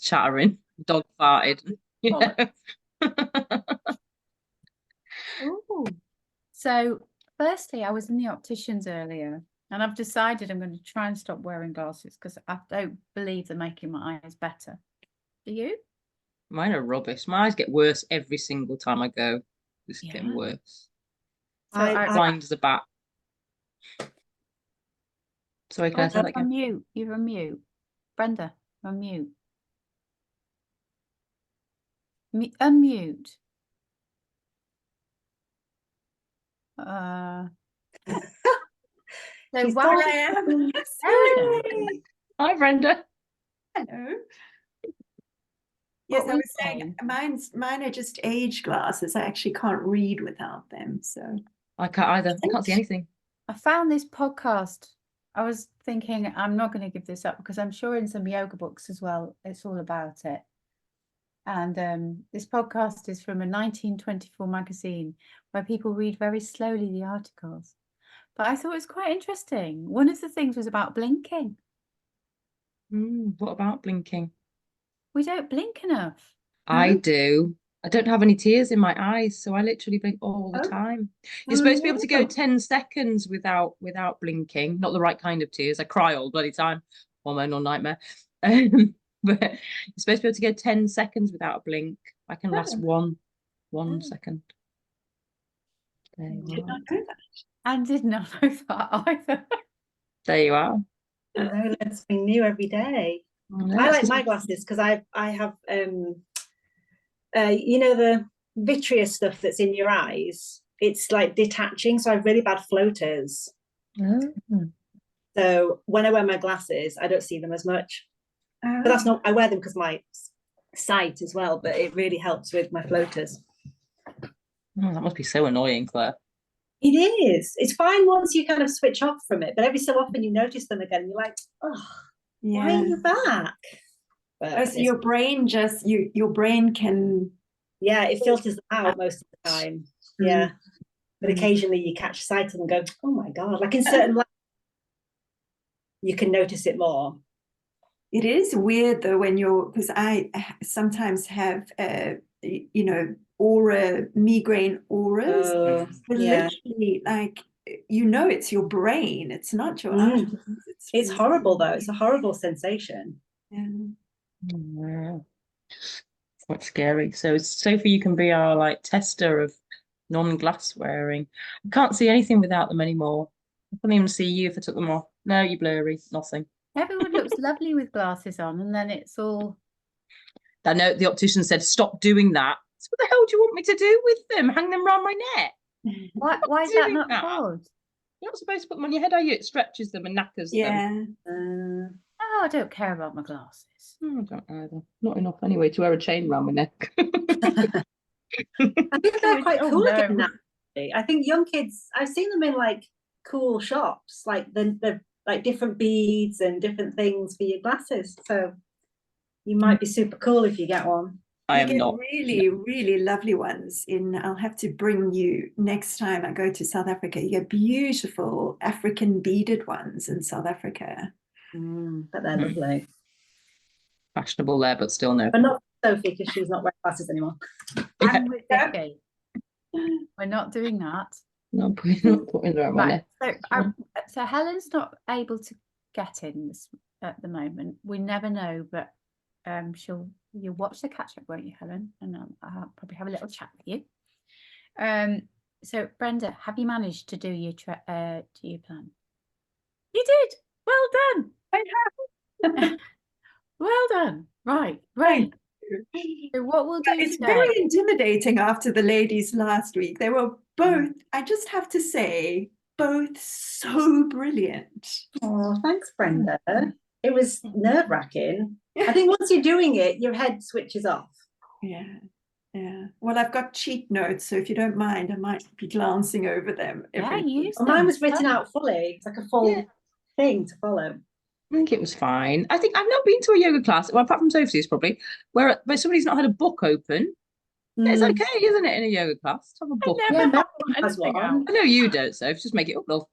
chattering, dog farted. Ooh. So firstly, I was in the opticians earlier, and I've decided I'm going to try and stop wearing glasses because I don't believe they're making my eyes better. Do you? Mine are rubbish. My eyes get worse every single time I go. It's getting worse. So Blind as a bat. Sorry, can I say that again? Mute. You're on mute. Brenda, on mute. Unmute. So while I am. Hi, Brenda. Hello. Yes, I was saying mine are just age glasses. I actually can't read without them. So I can't either. I can't see anything. I found this podcast. I was thinking I'm not going to give this up because I'm sure in some yoga books as well, it's all about it. And this podcast is from a 1924 magazine where people read very slowly the articles. But I thought it was quite interesting. One of the things was about blinking. What about blinking? We don't blink enough. I do. I don't have any tears in my eyes, so I literally blink all the time. You're supposed to be able to go 10 seconds without blinking. Not the right kind of tears. I cry all bloody time. Hormonal nightmare. But you're supposed to be able to go 10 seconds without a blink. I can last one second. There you did are. not know that. I did not know that either. There you are. I know, learn something new every day. I like my glasses because I have you know, the vitreous stuff that's in your eyes. It's like detaching, so I have really bad floaters. So when I wear my glasses, I don't see them as much. But that's not, I wear them because my sight as well, but it really helps with my floaters. That must be so annoying, Claire. It is. It's fine once you kind of switch off from it, but every so often you notice them again and you're like, oh, why are you back? But so your brain your brain can, it filters them out most of the time. But occasionally you catch sight of them and go, oh my god, like in certain light, you can notice it more. It is weird though when because I sometimes have you know, migraine auras. Literally, like, you know, it's your brain, it's not your eyes. It's horrible though. It's a horrible sensation. Quite scary. So Sophie, you can be our like tester of non-glass wearing. I can't see anything without them anymore. I couldn't even see you if I took them off. No, you're blurry. Nothing. Everyone looks lovely with glasses on, and then it's all. I know the optician said, "Stop doing that." So what the hell do you want me to do with them? Hang them around my neck? Why is that not good? You're not supposed to put them on your head, are you? It stretches them and knackers them. Oh, I don't care about my glasses. I don't either. Not enough anyway to wear a chain around my neck. I think they're quite cool again now. I think young kids, I've seen them in like cool shops, like the like different beads and different things for your glasses. So you might be super cool if you get one. I am not. Really, really lovely ones. I'll have to bring you next time I go to South Africa. You get beautiful African beaded ones in South Africa. But they're lovely. Fashionable there, but still no. But not Sophie because she's not wearing glasses anymore. I'm with Vicky. We're not doing that. No, putting them around my neck. So Helen's not able to get in at the moment. We never know, but you'll watch the catch up, won't you, Helen? And I'll probably have a little chat with you. So Brenda, have you managed to do your plan? You did. Well done. I have. Well done. Right. So what we'll do it's today, very intimidating after the ladies last week. They were both, I just have to say, both so brilliant. Oh, thanks, Brenda. It was nerve-wracking. I think once you're doing it, your head switches off. Yeah. Well, I've got cheat notes, so if you don't mind, I might be glancing over them. Mine was written out fully. It's like a full thing to follow. I think it was fine. I think I've not been to a yoga class, well, apart from Sophie's probably, where somebody's not had a book open. It's okay, isn't it, in a yoga class to have a book? I know you don't, Sophie. Just make it up, love.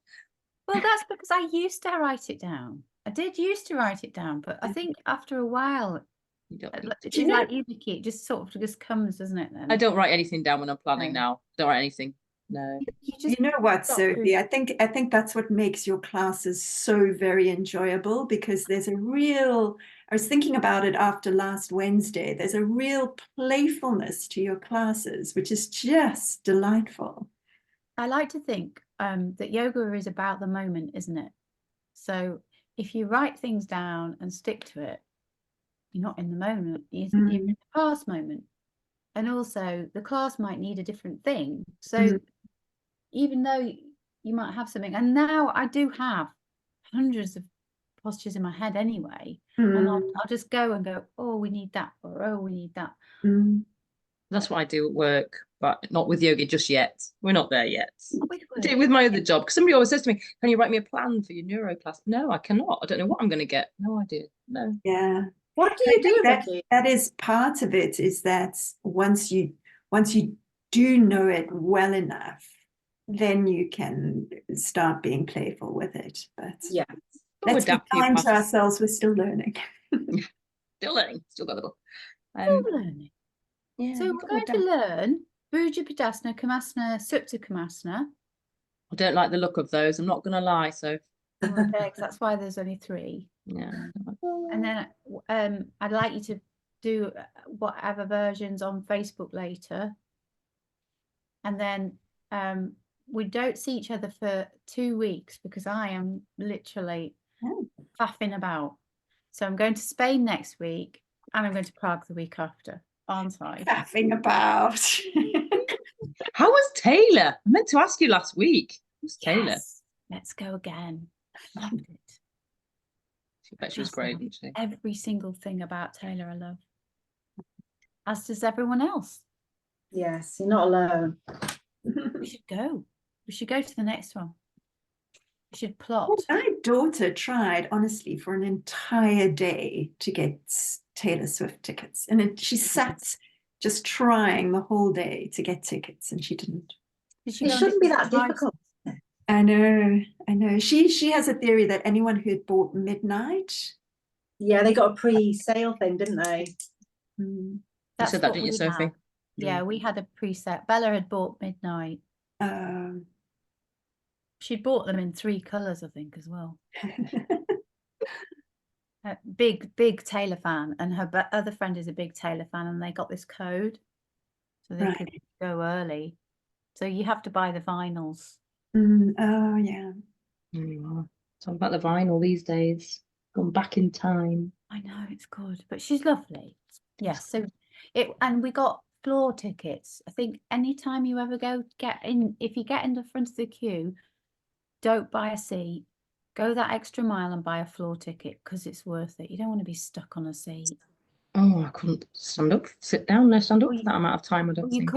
Well, that's because I used to write it down. I did used to write it down, but I think after a while You don't need to. It's like you, Vicky, it just sort of just comes, doesn't it then? I don't write anything down when I'm planning No. now. Don't write anything. No. You know what, stop Sophie? doing- I think that's what makes your classes so very enjoyable, because there's a real, I was thinking about it after last Wednesday, there's a real playfulness to your classes, which is just delightful. I like to think that yoga is about the moment, isn't it? So if you write things down and stick to it, you're not in the moment, you're in the past moment. And also the class might need a different thing. So even though you might have something, and now I do have hundreds of postures in my head anyway, and I'll just go and go, oh, we need that, or oh, we need that. That's what I do at work, but not with yoga just yet. We're not there yet. With I do it with my other job, because somebody always says to me, can you write me a plan for your neuro class? No, I cannot. I don't know what I'm going to get. No idea. No. Yeah. What do you do, Vicky? That is part of it, is that once you do know it well enough, then you can start being playful with it. But Yeah, let's be kind to ourselves. We're still learning. Still learning. Still got a little. Still learning. Yeah, So we're going to learn Bhujangasana, Kurmasana, Supta Kurmasana. I don't like the look of those. I'm not going to lie. So Okay, 'cause that's why there's only 3. yeah. And then I'd like you to do whatever versions on Facebook later. And then we don't see each other for 2 weeks because I am literally faffing about. So I'm going to Spain next week and I'm going to Prague the week after, aren't I? Faffing about. How was Taylor? I meant to ask you last week. Who's Taylor? Yes, let's go again. Loved it. I bet she was great, didn't she? Every single thing about Taylor I love. As does everyone else. yes, you're not alone. We should go. We should go to the next one. We should plot. My daughter tried, honestly, for an entire day to get Taylor Swift tickets. And she sat just trying the whole day to get tickets, and she didn't. It shouldn't be that difficult. I know. She has a theory that anyone who had bought midnight. Yeah, they got a pre-sale thing, didn't they? You said that, didn't you, Sophie? Yeah, we had a preset. Bella had bought midnight. She'd bought them in 3 colours, I think, as well. Big Taylor fan, and her other friend is a big Taylor fan, and they got this code so they could go early. So you have to buy the vinyls. Oh yeah. It's all about the vinyl these days. Gone back in time. I know, it's good, but she's lovely. Yes, so and we got floor tickets. I think anytime you ever if you get in the front of the queue, don't buy a seat. Go that extra mile and buy a floor ticket because it's worth it. You don't want to be stuck on a seat. Oh, I couldn't stand up, sit down, no, stand up for that amount of time. I don't think.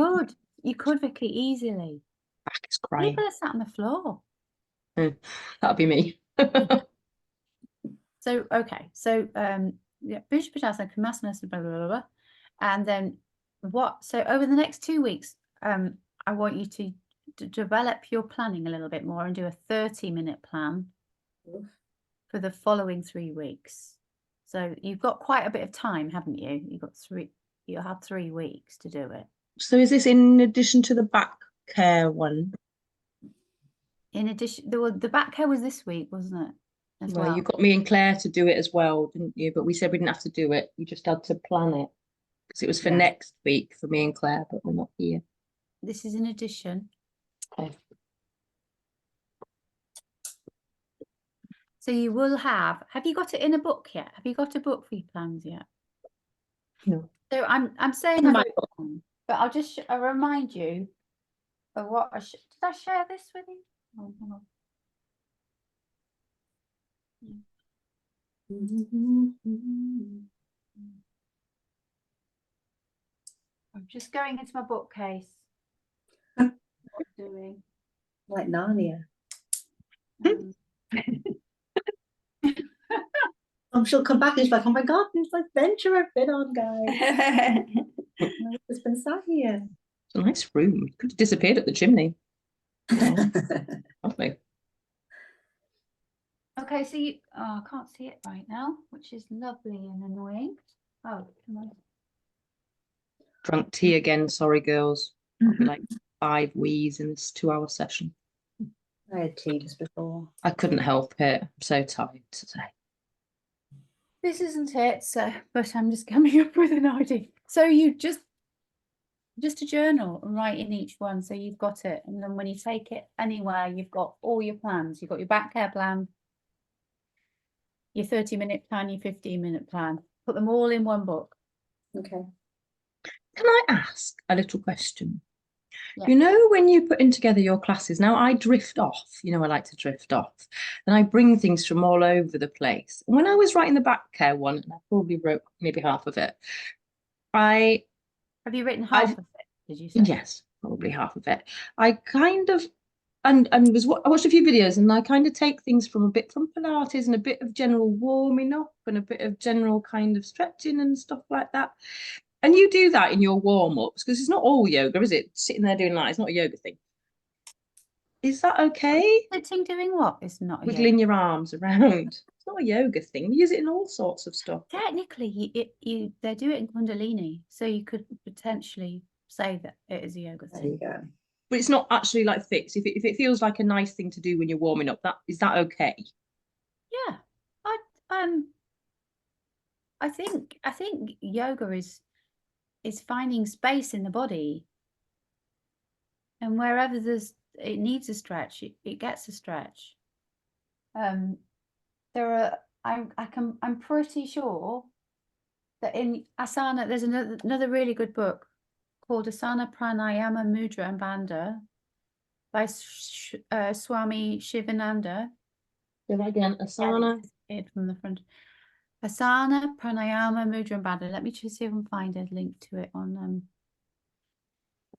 You could, Vicky, easily. Back is crying. People are sat on the floor. That'd be me. So okay, so yeah, Bhujangasana, Kurmasana, blah, blah, blah, blah. And then so over the next 2 weeks, I want you to develop your planning a little bit more and do a 30-minute plan for the following 3 weeks. So you've got quite a bit of time, haven't you? You'll have 3 weeks to do it. So is this in addition to the back care one? In addition, the back care was this week, wasn't it? Well, you got me and Claire to do it as well, didn't you? But we said we didn't have to do it. We just had to plan it because it was for next week for me and Claire, but we're not here. This is in addition. Okay. So you will have you got it in a book yet? Have you got a book for your plans yet? No. So I'm saying, but I'll just remind you of what did I share this with you? Oh, hang on. I'm just going into my bookcase. What I'm doing. Like Narnia. She'll come back and she's like, oh my God, this adventure I've been on, guys. I've just been sat here. It's a nice room. Could have disappeared at the chimney. Lovely. Okay, so I can't see it right now, which is lovely and annoying. Oh, come on. Drunk tea again. Sorry, girls. I'll be like 5 wheeze in this 2-hour session. I had tea just before. I couldn't help it. I'm so tired today. This isn't it, so, but I'm just coming up with an idea. So you just a journal and write in each one, so you've got it, and then when you take it anywhere, you've got all your plans. You've got your back care plan, your 30-minute plan, your 15-minute plan. Put them all in one book. Okay. Can I ask a little question? Yeah. You know, when you're putting together your classes, now I drift off, you know, I like to drift off, and I bring things from all over the place. And when I was writing the back care one, and I probably wrote maybe half of it, Have you written half of it, did you say? yes, probably half of it. I kind of, and I watched a few videos, and I kind of take things from a bit from Pilates and a bit of general warming up and a bit of general kind of stretching and stuff like that. And you do that in your warm-ups, because it's not all yoga, is it? Sitting there doing that, it's not a yoga thing. Is that okay? Sitting doing what? It's not a Wiggling yoga. your arms around. It's not a yoga thing. We use it in all sorts of stuff. Technically, they do it in Kundalini, so you could potentially say that it is a yoga There you thing. go. But it's not actually like fixed. If it feels like a nice thing to do when you're warming up, is that okay? Yeah, I think yoga is finding space in the body, and wherever it needs a stretch, it gets a stretch. I'm pretty sure that in asana there's another really good book called Asana Pranayama Mudra and Bandha by Swami Shivananda. So again, asana. It from the front. Asana Pranayama Mudra and Bandha. Let me just see if I can find a link to it on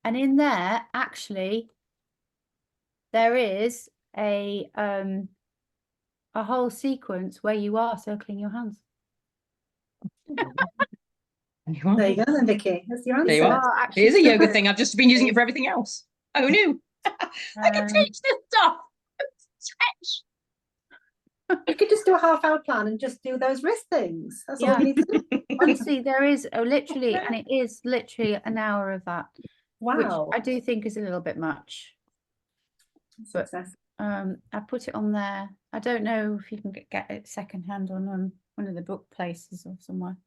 and in there actually there is a whole sequence where you are circling your hands. There you go then, Vicky. That's your answer. There you are. It is a yoga thing. I've just been using it for everything else. Oh no. I can teach this stuff. Stretch. You could just do a half-hour plan and just do those wrist things. That's all Yeah. you need to do. Honestly, there is literally, and it is literally an hour of that. Wow. Which I do think is a little bit much. But Success. I put it on there. I don't know if you can get it secondhand on one of the book places or somewhere.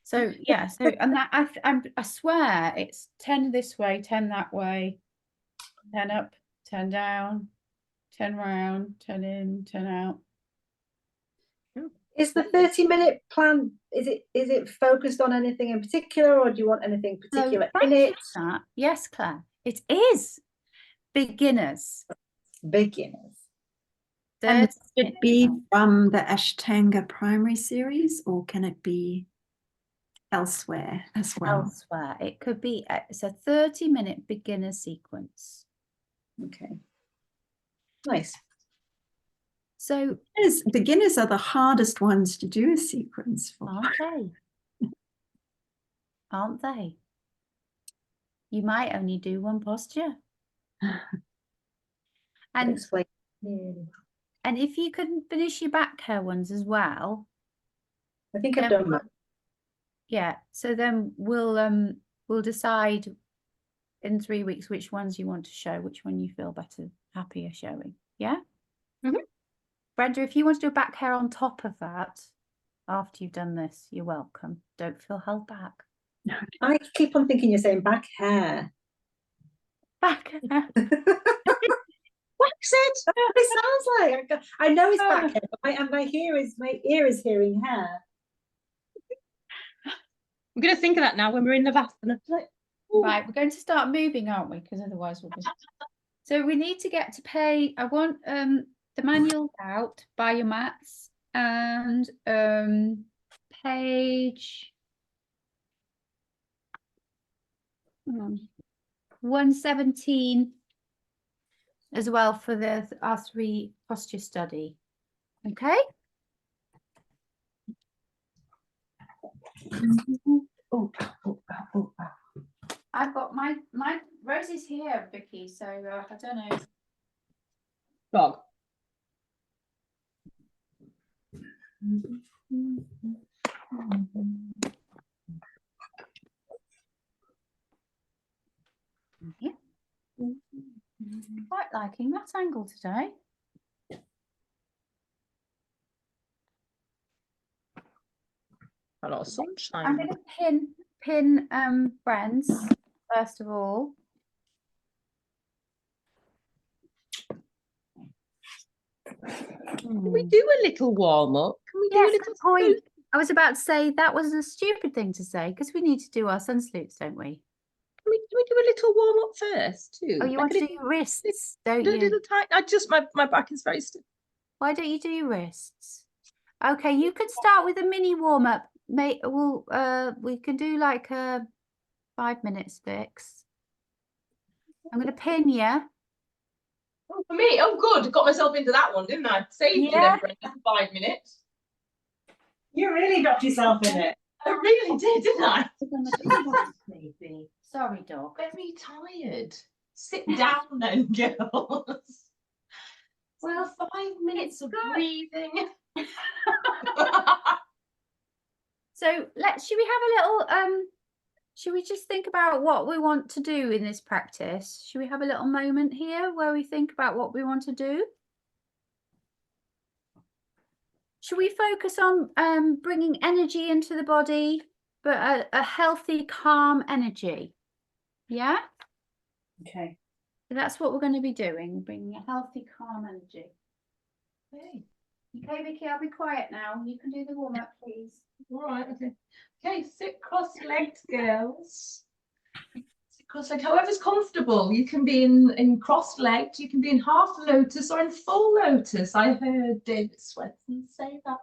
So yeah, so and that I swear it's 10 this way, 10 that way, 10 up, 10 down, 10 round, 10 in, 10 out. Is the 30-minute plan, is it focused on anything in particular, or do you want anything particular in it? That, yes, Claire, it is beginners. And should it be from the Ashtanga primary series, or can it be elsewhere as well? Elsewhere. It could be, it's a 30-minute beginner sequence. Okay. Nice. So beginners are the hardest ones to do a sequence for. aren't they? Aren't they? You might only do one posture. And explain. And if you can finish your back care ones as well. I think I've done that. Yeah. So then we'll decide in 3 weeks which ones you want to show, which one you feel happier showing. Yeah. Mm-hmm. Brenda, if you want to do a back hair on top of that, after you've done this, you're welcome. Don't feel held back. I keep on thinking you're saying back hair. Back hair. Wax it. It sounds like I know it's back hair, but my ear is hearing hair. We're going to think of that now when we're in the bath. Right, we're going to start moving, aren't we? Because otherwise we'll be. So we need to get to pay. I want the manual out, buy your mats, and page 117 as well for our 3 posture study. Okay. I've got my Rosie's here, Vicky. So I don't know. Dog. Quite liking that angle today. A lot of sunshine. I'm going to pin Brent's first of all. Can we do a little warm up? Can we do Yes, a little good point. I was about to say that was a stupid thing to say because we need to do our sun salutes, don't we? Can we do a little warm up first too? Oh, you want to do your wrists, don't you? Little tight. My back is very stiff. Why don't you do your wrists? Okay, you could start with a mini warm up. Mate, we can do like a 5 minutes fix. I'm going to pin you. Oh, for me, oh good, got myself into that one, didn't I? Saved you then, Brenda, for 5 minutes. You really got yourself in it. I really did, didn't I? Maybe. Sorry, dog. Get me tired. Sit down then, girls. Well, 5 minutes of breathing. So should we have a little should we just think about what we want to do in this practice? Should we have a little moment here where we think about what we want to do? Should we focus on bringing energy into the body, but a healthy, calm energy? Yeah? Okay. So that's what we're going to be doing, bringing a healthy, calm energy. Okay. Okay, Vicky, I'll be quiet now. You can do the warm-up, please. All right, okay. Okay, sit cross-legged, girls. Sit cross-legged, however's comfortable. You can be in cross-legged, you can be in half lotus or in full lotus. I heard David Swenson say that.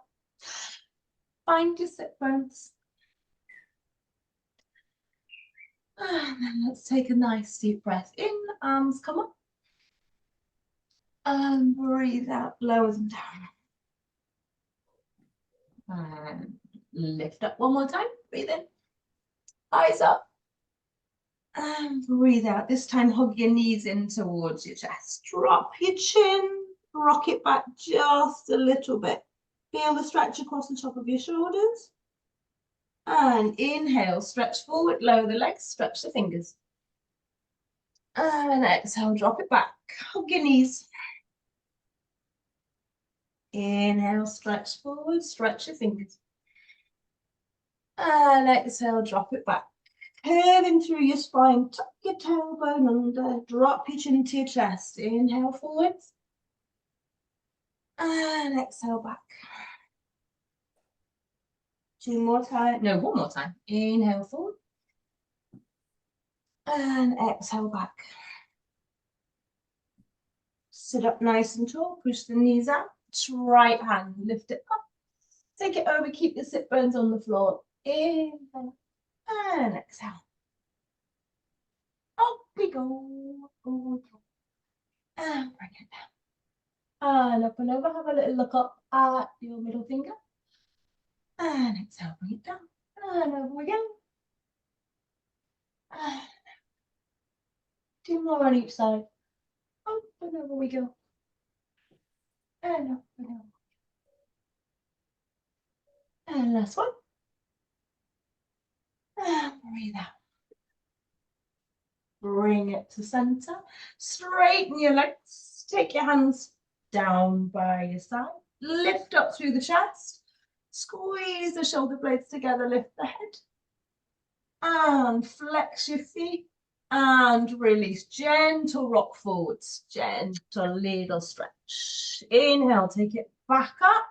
Find your sit bones. And then let's take a nice deep breath in, arms come up. And breathe out, lower them down. And lift up one more time, breathe in, eyes up. And breathe out, this time hug your knees in towards your chest. Drop your chin, rock it back just a little bit. Feel the stretch across the top of your shoulders. And inhale, stretch forward, lower the legs, stretch the fingers. And exhale, drop it back, hug your knees. Inhale, stretch forward, stretch your fingers. And exhale, drop it back. Curving through your spine, tuck your tailbone under, drop your chin into your chest. Inhale forwards. And exhale back. 2 more times, no, 1 more time. Inhale forward. And exhale back. Sit up nice and tall, push the knees out. Right hand, lift it up. Take it over, keep your sit bones on the floor. Inhale and exhale. Up we go. And bring it down. And up and over, have a little look up at your middle finger. And exhale, bring it down. And over we go. And 2 more on each side. Up and over we go. And up and over. And last one. And breathe out. Bring it to center. Straighten your legs. Take your hands down by your side. Lift up through the chest. Squeeze the shoulder blades together. Lift the head. And flex your feet. And release. Gentle rock forwards. Gentle little stretch. Inhale. Take it back up.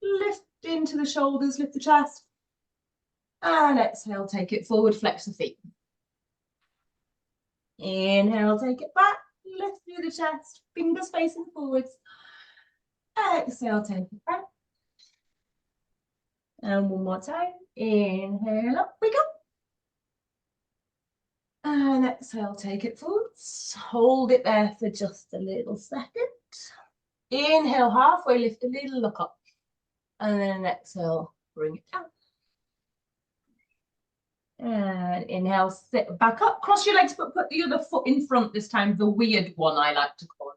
Lift into the shoulders. Lift the chest. And exhale. Take it forward. Flex the feet. Inhale, take it back, lift through the chest, fingers facing forwards. Exhale, take it back. And 1 more time. Inhale, up we go. And exhale, take it forwards. Hold it there for just a little second. Inhale, halfway, lift a little, look up. And then exhale, bring it down. And inhale, sit back up, cross your legs, but put the other foot in front this time, the weird one I like to call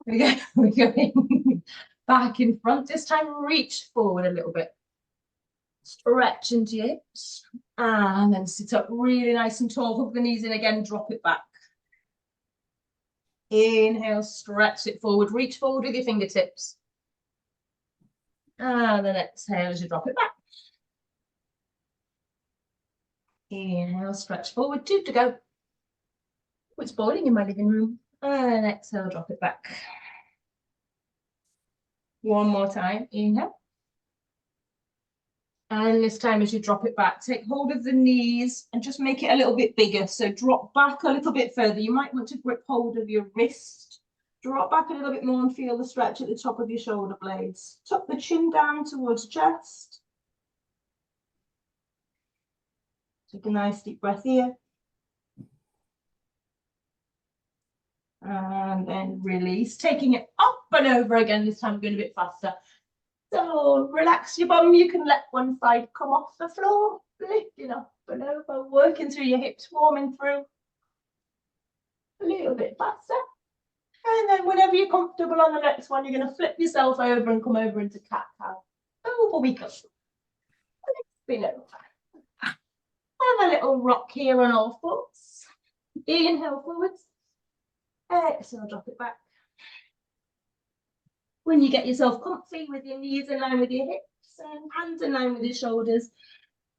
it. We're going back in front. This time, reach forward a little bit. Stretch into your hips. And then sit up really nice and tall. Hook the knees in again, drop it back. Inhale, stretch it forward, reach forward with your fingertips. And then exhale as you drop it back. Inhale, stretch forward, 2 to go. Oh, it's boiling in my living room. And exhale, drop it back. One more time, inhale. And this time as you drop it back, take hold of the knees and just make it a little bit bigger. So drop back a little bit further. You might want to grip hold of your wrist. Drop back a little bit more and feel the stretch at the top of your shoulder blades. Tuck the chin down towards chest. Take a nice deep breath here. And then release, taking it up and over again, this time going a bit faster. So relax your bum, you can let one side come off the floor, lifting up and over, working through your hips, warming through. A little bit faster. And then whenever you're comfortable on the next one, you're going to flip yourself over and come over into cat-cow. Over we go. Spin over. Have a little rock here on all fours. Inhale forwards. Exhale, drop it back. When you get yourself comfy with your knees in line with your hips and hands in line with your shoulders,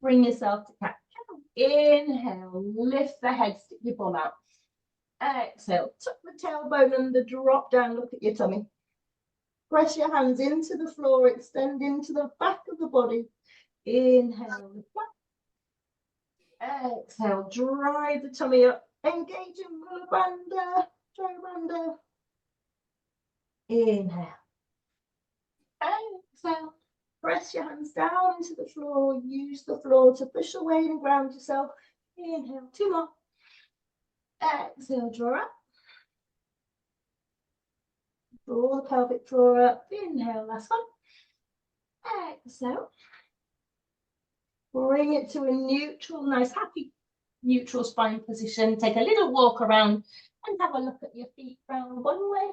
bring yourself to cat-cow. Inhale, lift the head, stick your bum out. Exhale, tuck the tailbone under, drop down, look at your tummy. Press your hands into the floor, extend into the back of the body. Inhale, lift back. Exhale, drive the tummy up. Engage in Mula Bandha, Chaturanga. Inhale. Exhale. Press your hands down into the floor. Use the floor to push away and ground yourself. Inhale, 2 more. Exhale, draw up. Draw the pelvic floor up. Inhale, last one. Exhale. Bring it to a neutral, nice, happy, neutral spine position. Take a little walk around and have a look at your feet round one way.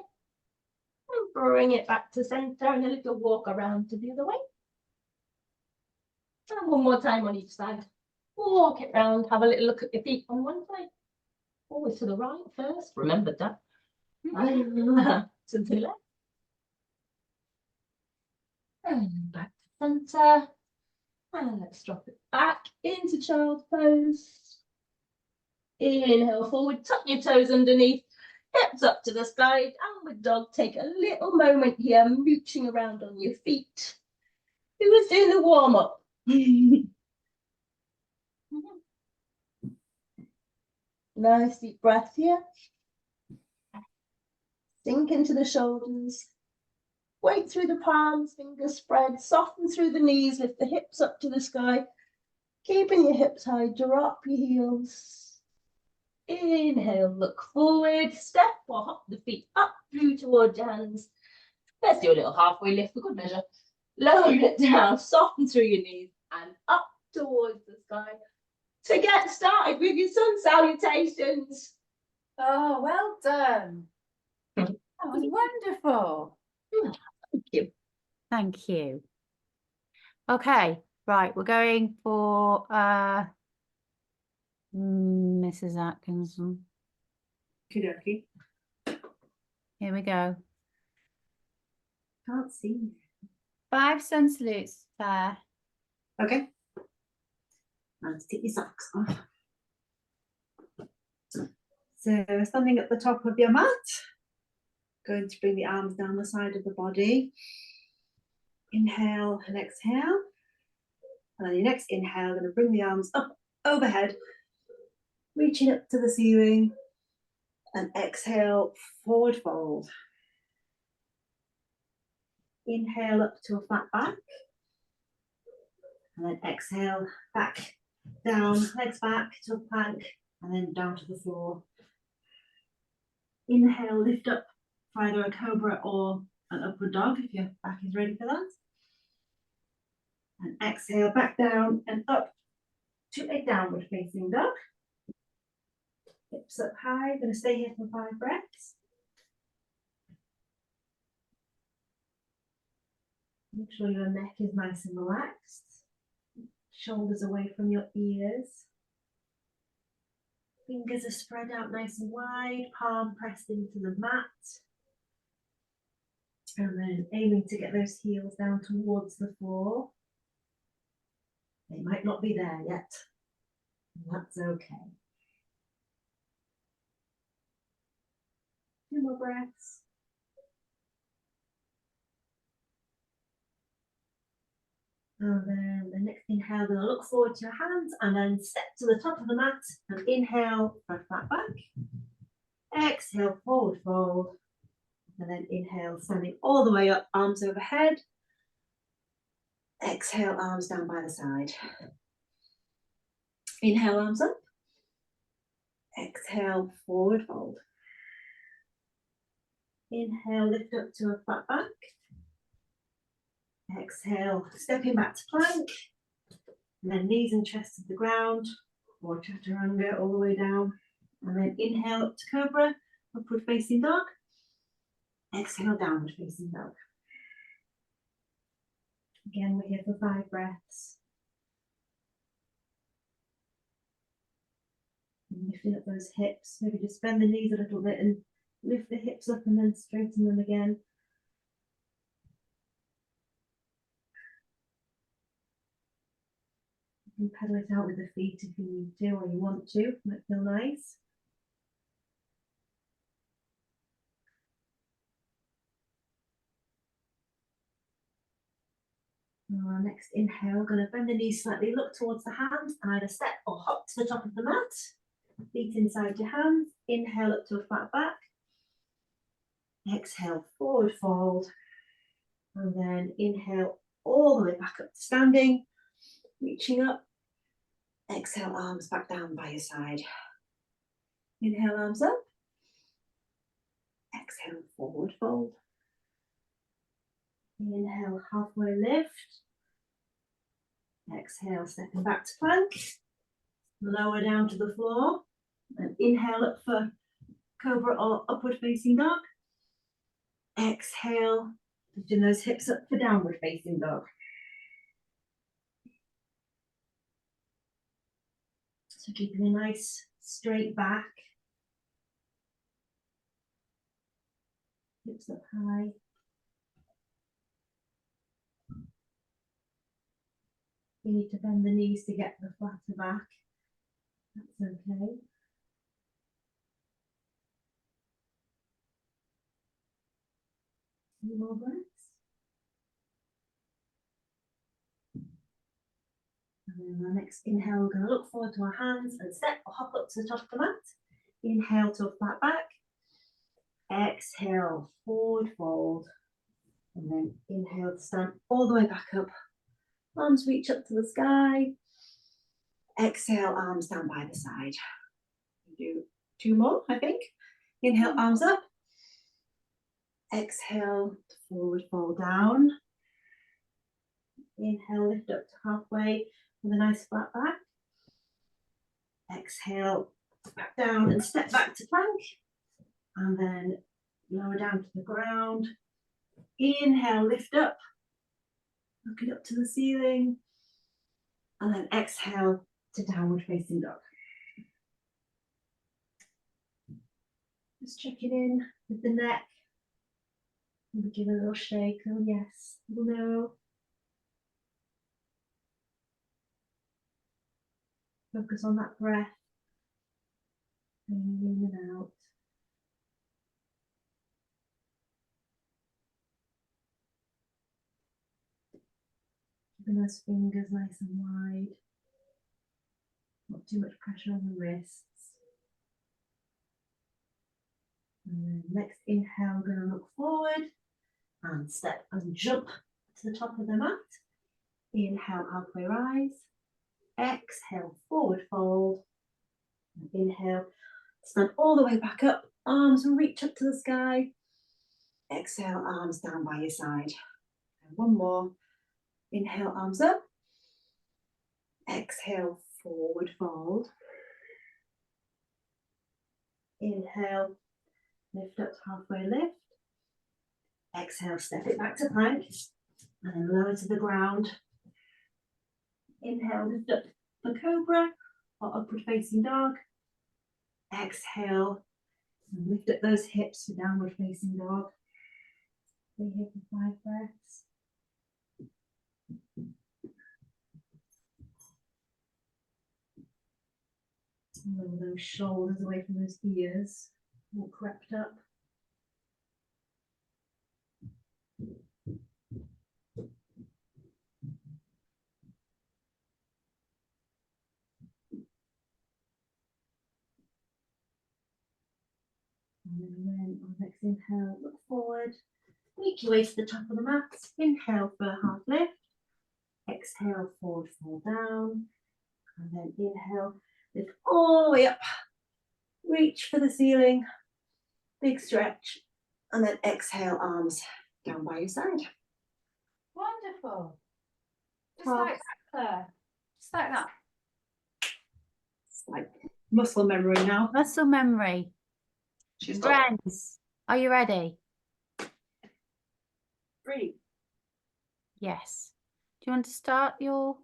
And bring it back to center and a little walk around to the other way. And one more time on each side. Walk it round, have a little look at your feet on one side. Always to the right first, remembered that. To the left. And back to center. And let's drop it back into child pose. Inhale forward, tuck your toes underneath, hips up to the side. Downward dog, take a little moment here, mooching around on your feet. Who was doing the warm-up? Nice deep breath here. Sink into the shoulders. Weight through the palms, fingers spread, soften through the knees, lift the hips up to the sky. Keeping your hips high, drop your heels. Inhale, look forward, step or hop the feet up through towards your hands. Let's do a little halfway lift for good measure. Lower it down, soften through your knees and up towards the sky. To get started with your sun salutations. Oh, well done. That was wonderful. Thank you. Thank you. Okay, right, we're going for Mrs. Atkinson. Okie dokie. Here we go. Can't see. 5 sun salutes, Claire. Okay. Now let's take your socks off. So standing at the top of your mat, going to bring the arms down the side of the body. Inhale and exhale. And on your next inhale, going to bring the arms up overhead, reaching up to the ceiling. And exhale, forward fold. Inhale up to a flat back. And then exhale, back, down, legs back to a plank, and then down to the floor. Inhale, lift up for either a cobra or an upward dog if your back is ready for that. And exhale, back down and up to a downward facing dog. Hips up high, going to stay here for 5 breaths. Make sure your neck is nice and relaxed. Shoulders away from your ears. Fingers are spread out nice and wide, palm pressed into the mat. And then aiming to get those heels down towards the floor. They might not be there yet. That's okay. 2 more breaths. And then the next inhale, going to look forward to your hands and then step to the top of the mat and inhale for a flat back. Exhale, forward fold. And then inhale, standing all the way up, arms overhead. Exhale, arms down by the side. Inhale, arms up. Exhale, forward fold. Inhale, lift up to a flat back. Exhale, stepping back to plank. And then knees and chest to the ground, or chaturanga all the way down. And then inhale up to cobra, upward facing dog. Exhale, downward facing dog. Again, we're here for 5 breaths. And lifting up those hips, maybe just bend the knees a little bit and lift the hips up and then straighten them again. You can pedal it out with the feet if you need to or you want to, might feel nice. Our next inhale, going to bend the knees slightly, look towards the hands, and either step or hop to the top of the mat. Feet inside your hands. Inhale up to a flat back. Exhale, forward fold. And then inhale all the way back up to standing. Reaching up. Exhale, arms back down by your side. Inhale, arms up. Exhale, forward fold. Inhale, halfway lift. Exhale, stepping back to plank. Lower down to the floor. And inhale up for cobra or upward facing dog. Exhale, lifting those hips up for downward facing dog. So keeping a nice straight back. Hips up high. You need to bend the knees to get the flatter back. That's okay. Few more breaths. And then our next inhale, we're going to look forward to our hands and step or hop up to the top of the mat. Inhale to a flat back. Exhale, forward fold. And then inhale to stand all the way back up. Arms reach up to the sky. Exhale, arms down by the side. Do 2 more, I think. Inhale, arms up. Exhale, forward fold down. Inhale, lift up to halfway with a nice flat back. Exhale, back down and step back to plank. And then lower down to the ground. Inhale, lift up. Looking up to the ceiling. And then exhale to downward facing dog. Just checking in with the neck. Maybe give a little shake. Oh yes, little no. Focus on that breath. Breathing in and out. Keeping those fingers nice and wide. Not too much pressure on the wrists. And then next inhale, we're going to look forward and step and jump to the top of the mat. Inhale, halfway rise. Exhale, forward fold. And inhale, stand all the way back up. Arms reach up to the sky. Exhale, arms down by your side. And 1 more. Inhale, arms up. Exhale, forward fold. Inhale, lift up to halfway lift. Exhale, step it back to plank. And then lower to the ground. Inhale, lift up for cobra or upward facing dog. Exhale. And lift up those hips for downward facing dog. Stay here for 5 breaths. Lower those shoulders away from those ears, all crept up. And then on next inhale, look forward, make your way to the top of the mat. Inhale for a half lift. Exhale, forward, fall down. And then inhale, lift all the way up. Reach for the ceiling. Big stretch. And then exhale, arms down by your side. Wonderful. Just Well, like that, Claire. Just like that. It's like muscle memory now. Muscle memory. She's Friends, are you ready? Breathe. Yes. Do you want to start your...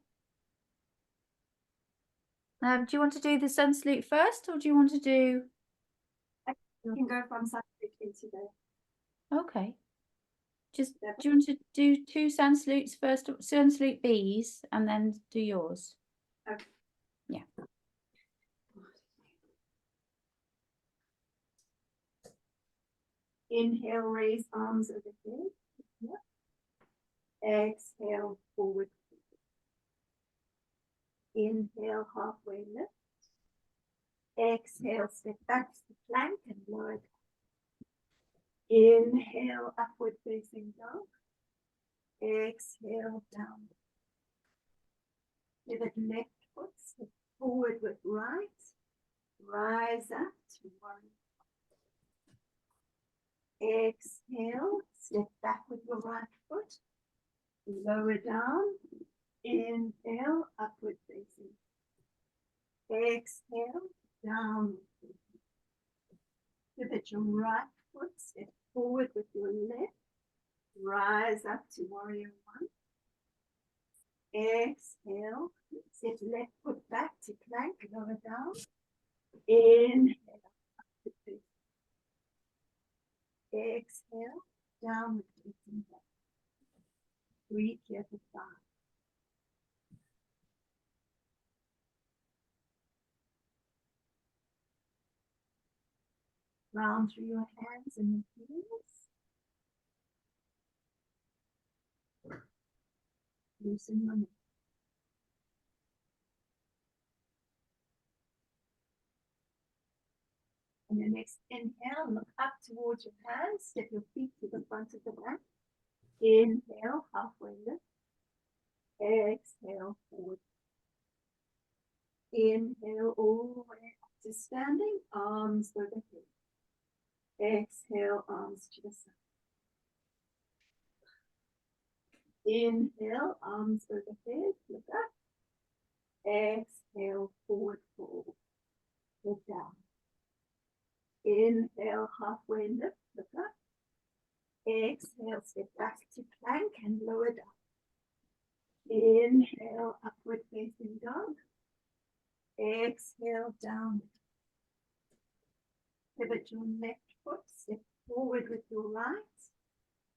do you want to do the sun salute first, or do you want to do... You can go from side into there. Okay. Just, do you want to do 2 sun salutes first, sun salute B's, and then do yours? Okay. Yeah. Inhale, raise arms overhead. Yep. Exhale, forward. Inhale, halfway lift. Exhale, step back to the plank and lower down. Inhale, upward facing dog. Exhale, down. Pivot left foot, step forward with right. Rise up to warrior. Exhale, step back with your right foot. Lower down. Inhale, upward facing. Exhale, down. Pivot your right foot, step forward with your left. Rise up to warrior 1. Exhale, step left foot back to plank, lower down. Inhale, upward facing. Exhale, downward facing dog. Breathe here for 5. Round through your hands and your heels. Loosen your neck. On your next inhale, look up towards your hands. Step your feet to the front of the mat. Inhale, halfway lift. Exhale, forward. Inhale, all the way up to standing, arms overhead. Exhale, arms to the side. Inhale, arms overhead, look up. Exhale, forward fold. Look down. Inhale, halfway lift, look up. Exhale, step back to plank and lower down. Inhale, upward facing dog. Exhale, down. Pivot your left foot, step forward with your right.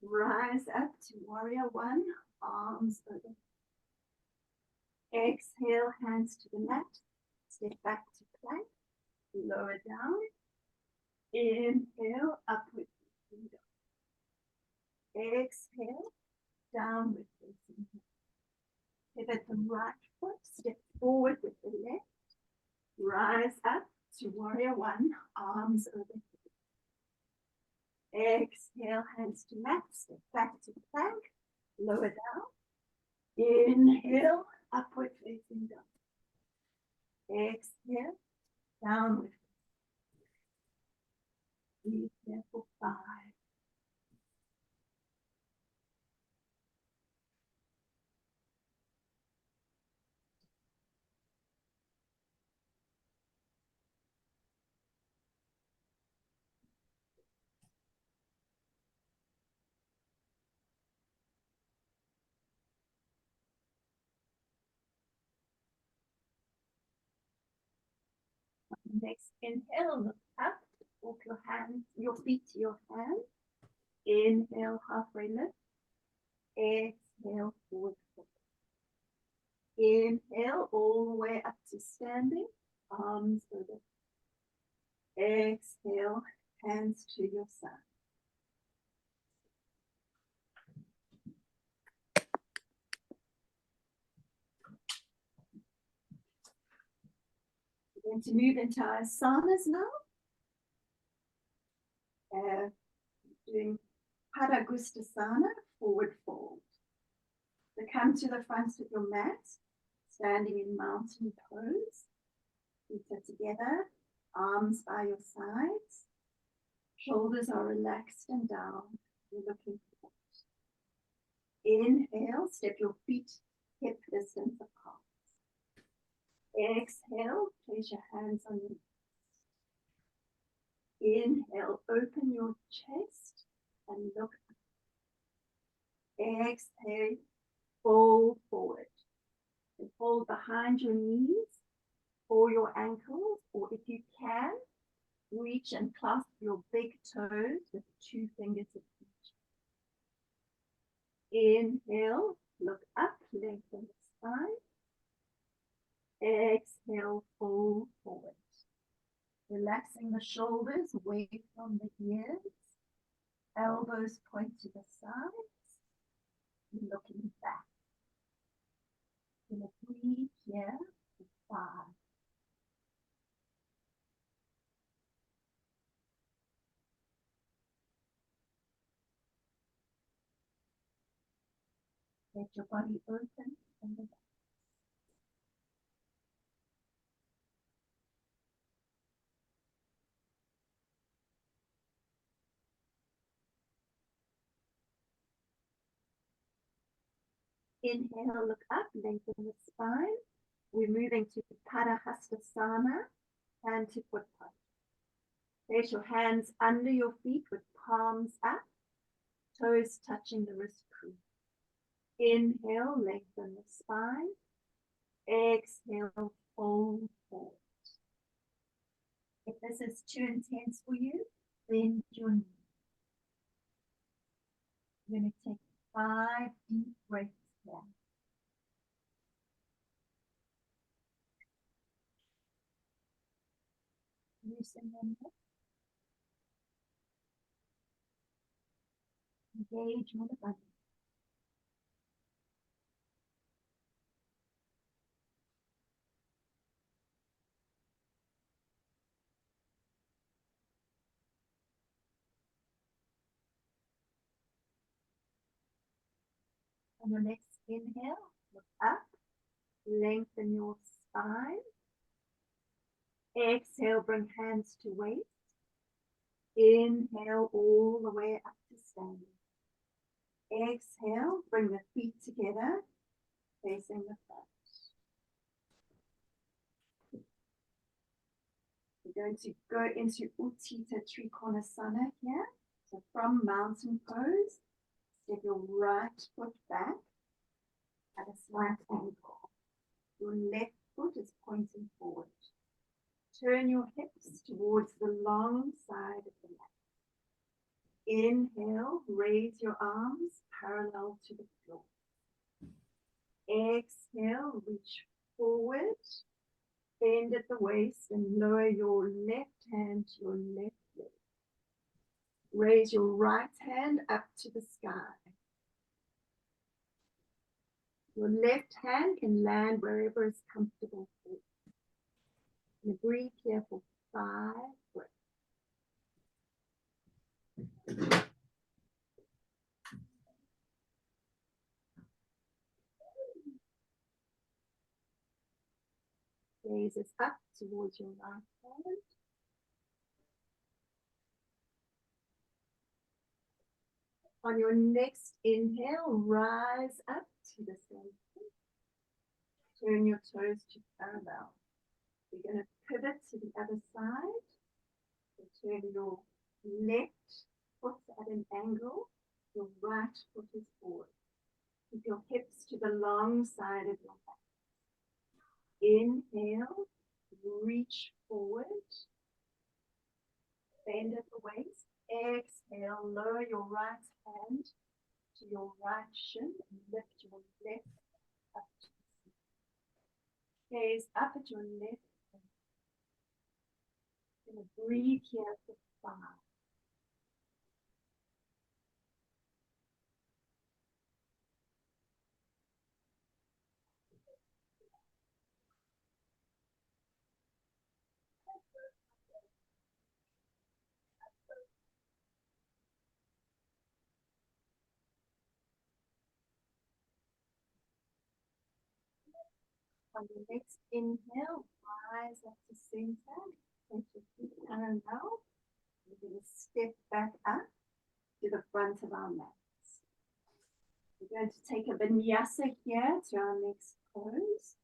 Rise up to warrior 1, arms over. Exhale, hands to the mat. Step back to plank. Lower down. Inhale, upward facing dog. Exhale, downward facing dog. Pivot the right foot, step forward with the left. Rise up to warrior 1, arms over. Exhale, hands to mat, step back to plank, lower down. Inhale, upward facing dog. Exhale, downward. Breathe there for 5. Next inhale, look up, walk your hands, your feet to your hands. Inhale, halfway lift. Exhale, forward fold. Inhale, all the way up to standing, arms over. Exhale, hands to your side. We're going to move into our asanas now. Doing Bhujangasana, forward fold. So come to the front of your mat, standing in mountain pose. Feet are together, arms by your sides. Shoulders are relaxed and down. You're looking forward. Inhale, step your feet hip distance apart. Exhale, place your hands on your knees. Inhale, open your chest and look up. Exhale, fold forward. And fold behind your knees or your ankles, or if you can, reach and clasp your big toes with 2 fingers of each. Inhale, look up, lengthen the spine. Exhale, fold forward. Relaxing the shoulders away from the ears. Elbows point to the sides. Looking back. We're going to breathe here for 5. Let your body open and relax. Inhale, look up, lengthen the spine. We're moving to Padahastasana, hand to foot touch. Place your hands under your feet with palms up, toes touching the wrist crease. Inhale, lengthen the spine. Exhale, fold forward. If this is too intense for you, bend your knees. You're going to take 5 deep breaths here. Loosen your neck. Engage with the body. On your next inhale, look up, lengthen your spine. Exhale, bring hands to waist. Inhale all the way up to standing. Exhale, bring the feet together, facing the front. We're going to go into Uttita Trikonasana here. So from mountain pose, step your right foot back at a slight angle. Your left foot is pointing forward. Turn your hips towards the long side of the mat. Inhale, raise your arms parallel to the floor. Exhale, reach forward, bend at the waist and lower your left hand to your left leg. Raise your right hand up to the sky. Your left hand can land wherever is comfortable for you. And breathe here for 5 breaths. Gaze is up towards your right hand. On your next inhale, rise up to the center. Turn your toes to parallel. You're going to pivot to the other side. So turn your left foot at an angle. Your right foot is forward. Keep your hips to the long side of your back. Inhale, reach forward. bend at the waist. Exhale, lower your right hand to your right shin and lift your left up to the ceiling. Gaze up at your left hand. You're going to breathe here for 5. On the next inhale, rise up to center, place your feet parallel. We're going to step back up to the front of our mats. We're going to take a vinyasa here to our next pose.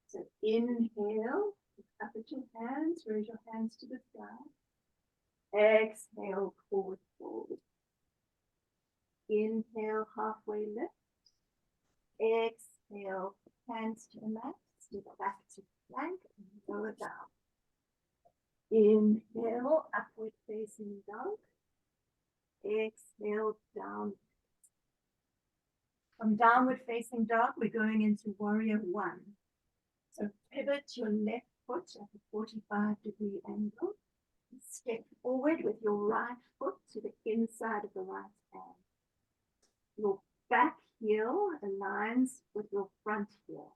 So inhale, look up at your hands, raise your hands to the sky. Exhale, forward fold. Inhale, halfway lift. Exhale, hands to the mat. Step back to plank and lower down. Inhale, upward facing dog. Exhale, down. From downward facing dog, we're going into warrior 1. So pivot your left foot at a 45-degree angle. Step forward with your right foot to the inside of the right hand. Your back heel aligns with your front heel.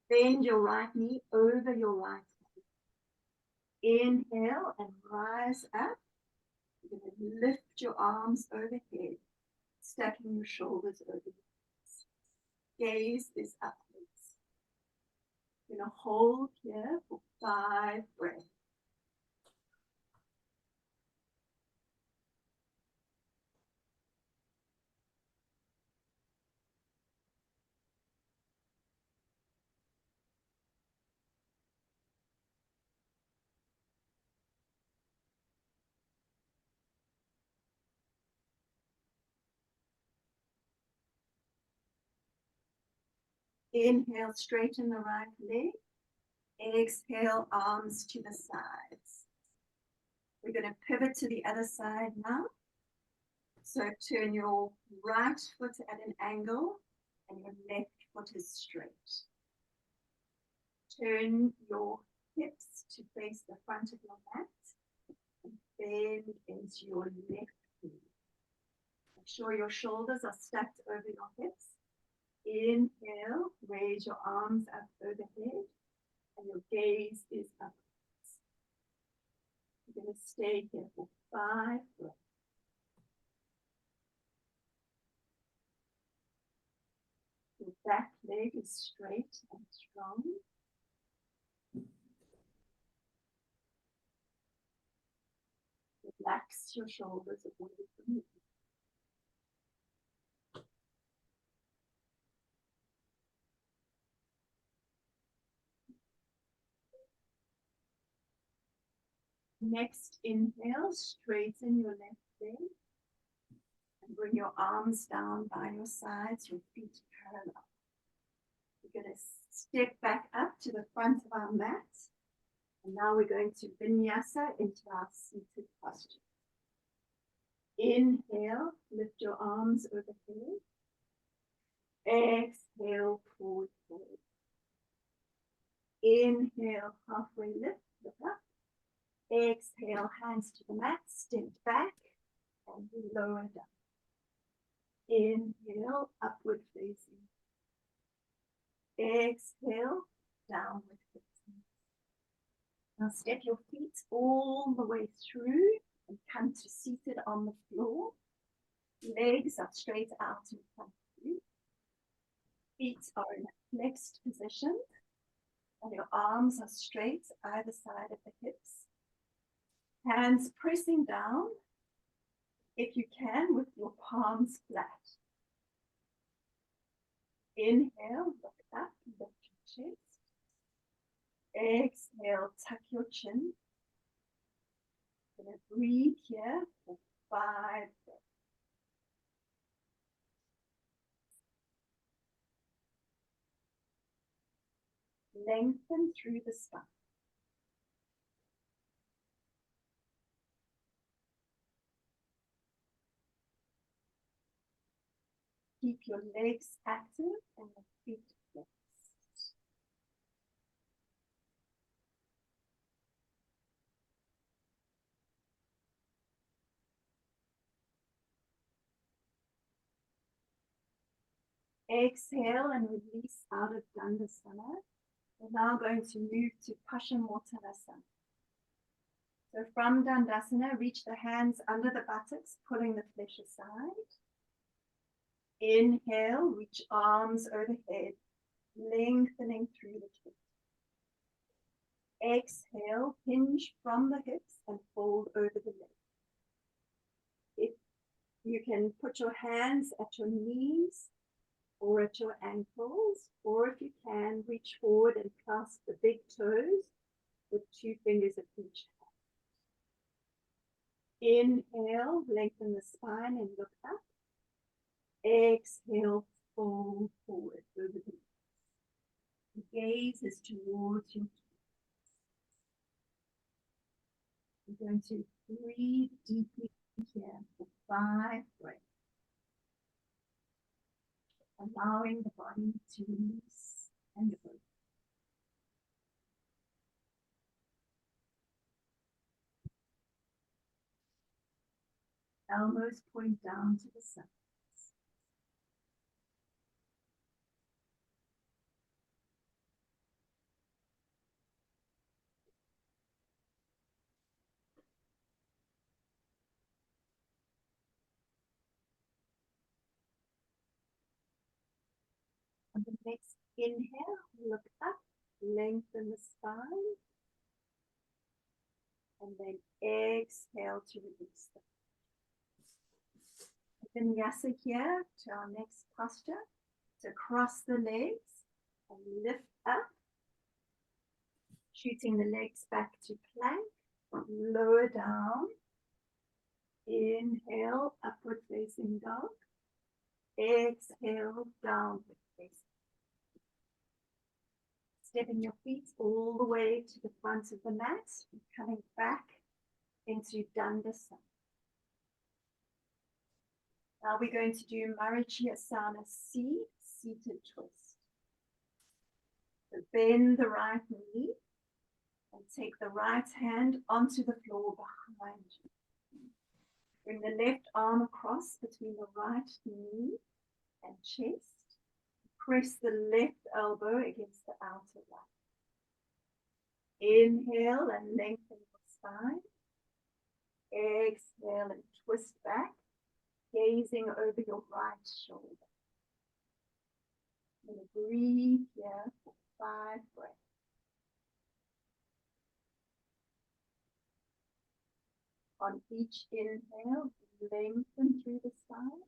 Bend your right knee over your right hand. Inhale and rise up. You're going to lift your arms overhead, stacking your shoulders over your head. Gaze is upwards. You're going to hold here for 5 breaths. Inhale, straighten the right leg. Exhale, arms to the sides. We're going to pivot to the other side now. So turn your right foot at an angle and your left foot is straight. Turn your hips to face the front of your mat and bend into your left knee. Make sure your shoulders are stacked over your hips. Inhale, raise your arms up overhead and your gaze is upwards. You're going to stay here for 5 breaths. Your back leg is straight and strong. Relax your shoulders away from you. Next inhale, straighten your left leg and bring your arms down by your sides, your feet parallel. We're going to step back up to the front of our mat. And now we're going to vinyasa into our seated posture. Inhale, lift your arms overhead. Exhale, forward fold. Inhale, halfway lift, look up. Exhale, hands to the mat, step back and lower down. Inhale, upward facing. Exhale, downward facing. Now step your feet all the way through and come to seated on the floor. Legs are straight out in front of you. Feet are in a flexed position and your arms are straight either side of the hips. Hands pressing down, if you can, with your palms flat. Inhale, look up, lift your chest. Exhale, tuck your chin. You're going to breathe here for 5 breaths. Lengthen through the spine. keep your legs active and the feet flexed. Exhale and release out of Dandasana. We're now going to move to Paschimottanasana. So from Dandasana, reach the hands under the buttocks, pulling the flesh aside. Inhale, reach arms overhead, lengthening through the chest. Exhale, hinge from the hips and fold over the legs. If you can put your hands at your knees or at your ankles, or if you can, reach forward and clasp the big toes with 2 fingers at each hand. Inhale, lengthen the spine and look up. Exhale, fold forward over the legs. The gaze is towards your toes. We're going to breathe deeply here for 5 breaths. Allowing the body to release and open. Elbows point down to the sides. On the next inhale, look up, lengthen the spine, and then exhale to release them. Vinyasa here to our next posture. So cross the legs and lift up, shooting the legs back to plank, lower down. Inhale, upward facing dog. Exhale, downward facing. Stepping your feet all the way to the front of the mat and coming back into Dandasana. Now we're going to do Marichyasana C, seated twist. So bend the right knee and take the right hand onto the floor behind you. Bring the left arm across between the right knee and chest. Press the left elbow against the outer line. Inhale and lengthen your spine. Exhale and twist back, gazing over your right shoulder. And breathe here for 5 breaths. On each inhale, lengthen through the spine.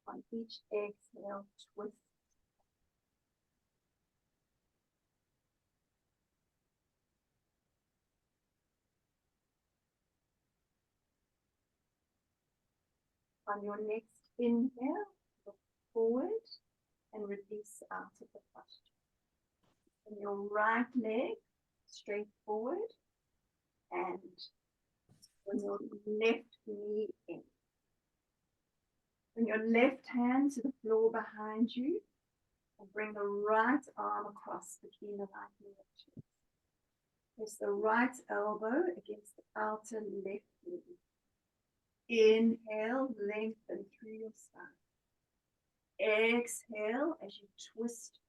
On each exhale, twist. On your next inhale, look forward and release out of the posture. And your right leg straight forward and on your left knee in. Bring your left hand to the floor behind you and bring the right arm across between the right knee and chest. Press the right elbow against the outer left knee. Inhale, lengthen through your spine. Exhale as you twist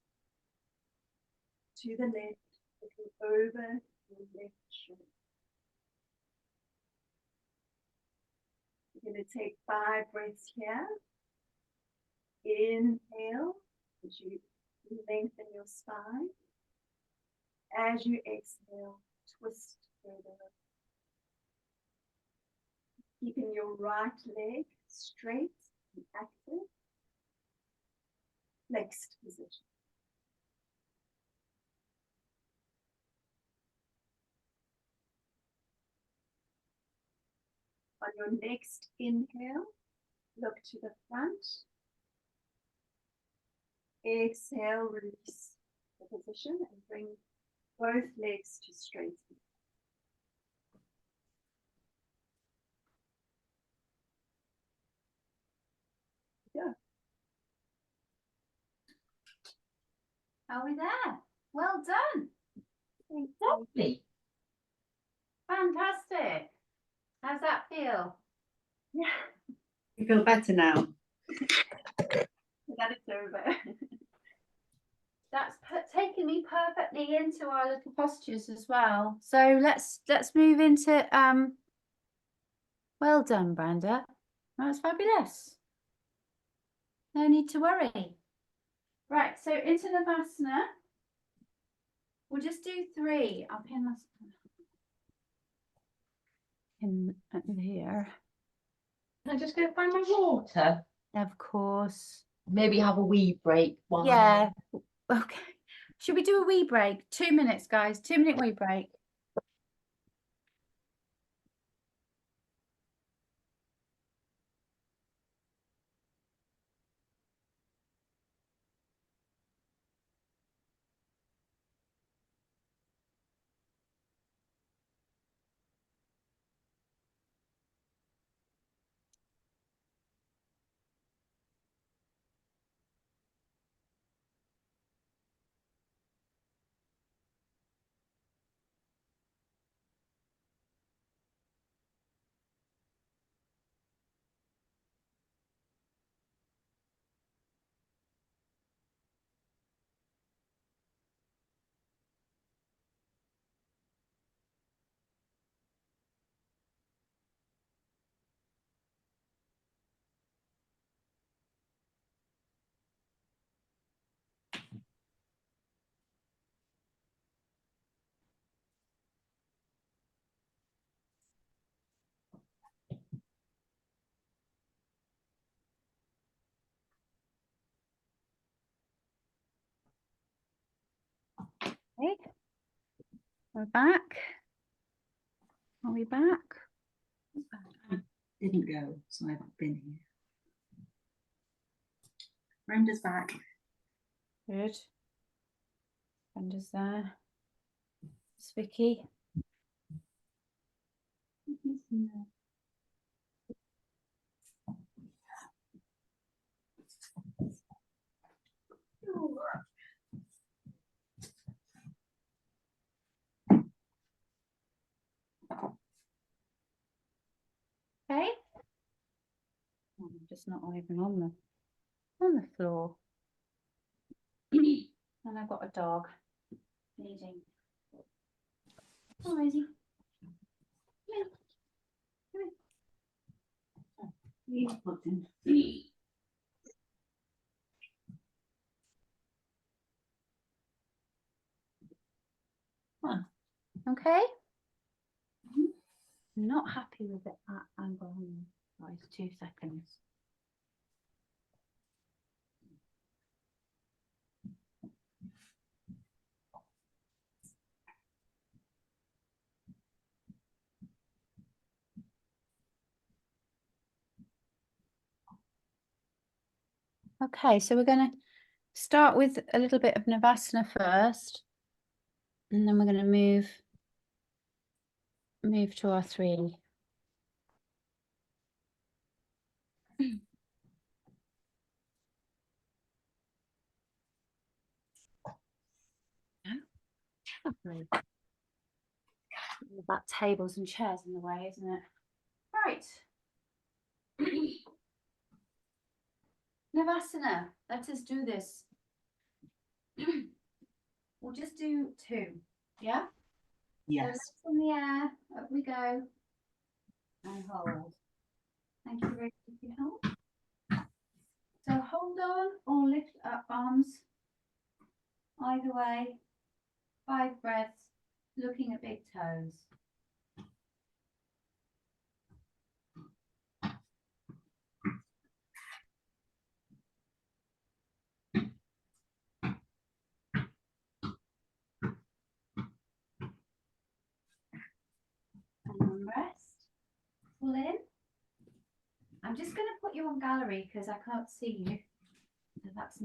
to the left, looking over your left shoulder. You're going to take 5 breaths here. Inhale as you lengthen your spine. As you exhale, twist further. Keeping your right leg straight and active. Flexed position. On your next inhale, look to the front. Exhale, release the position and bring both legs to straight. Yeah. Are we there? Well done. Lovely. Fantastic. How's that feel? Yeah. You feel better now? That is so bad. That's taken me perfectly into our little postures as well. So let's move into well done, Brenda. That's fabulous. No need to worry. Right, so into Navasana. We'll just do 3. I'll pin this in here. Can I just go find my water? Of course. Maybe have a wee break while Yeah. Okay. Should we do a wee break? 2 minutes, guys. 2-minute wee break. Okay. We're back. Are we back? I didn't go, so I've been here. Brenda's back. Good. Brenda's there. It's Vicky. Okay. I'm just not even on the floor. And I've got a dog bleeding. Oh, Rosie. Come here. Come here. You've plugged in. Okay. I'm not happy with it at angle. Guys, 2 seconds. Okay, so we're going to start with a little bit of Navasana first, and then we're going to move to our 3. Lovely. That tables and chairs in the way, isn't it? Right. Navasana. Let us do this. We'll just do 2. Yeah? Yes. So legs in the air. Up we go. And hold. Thank you very much for your help. So hold on or lift up arms. Either way. 5 breaths. Looking at big toes. And then rest. Pull in. I'm just going to put you on gallery because I can't see you. So that's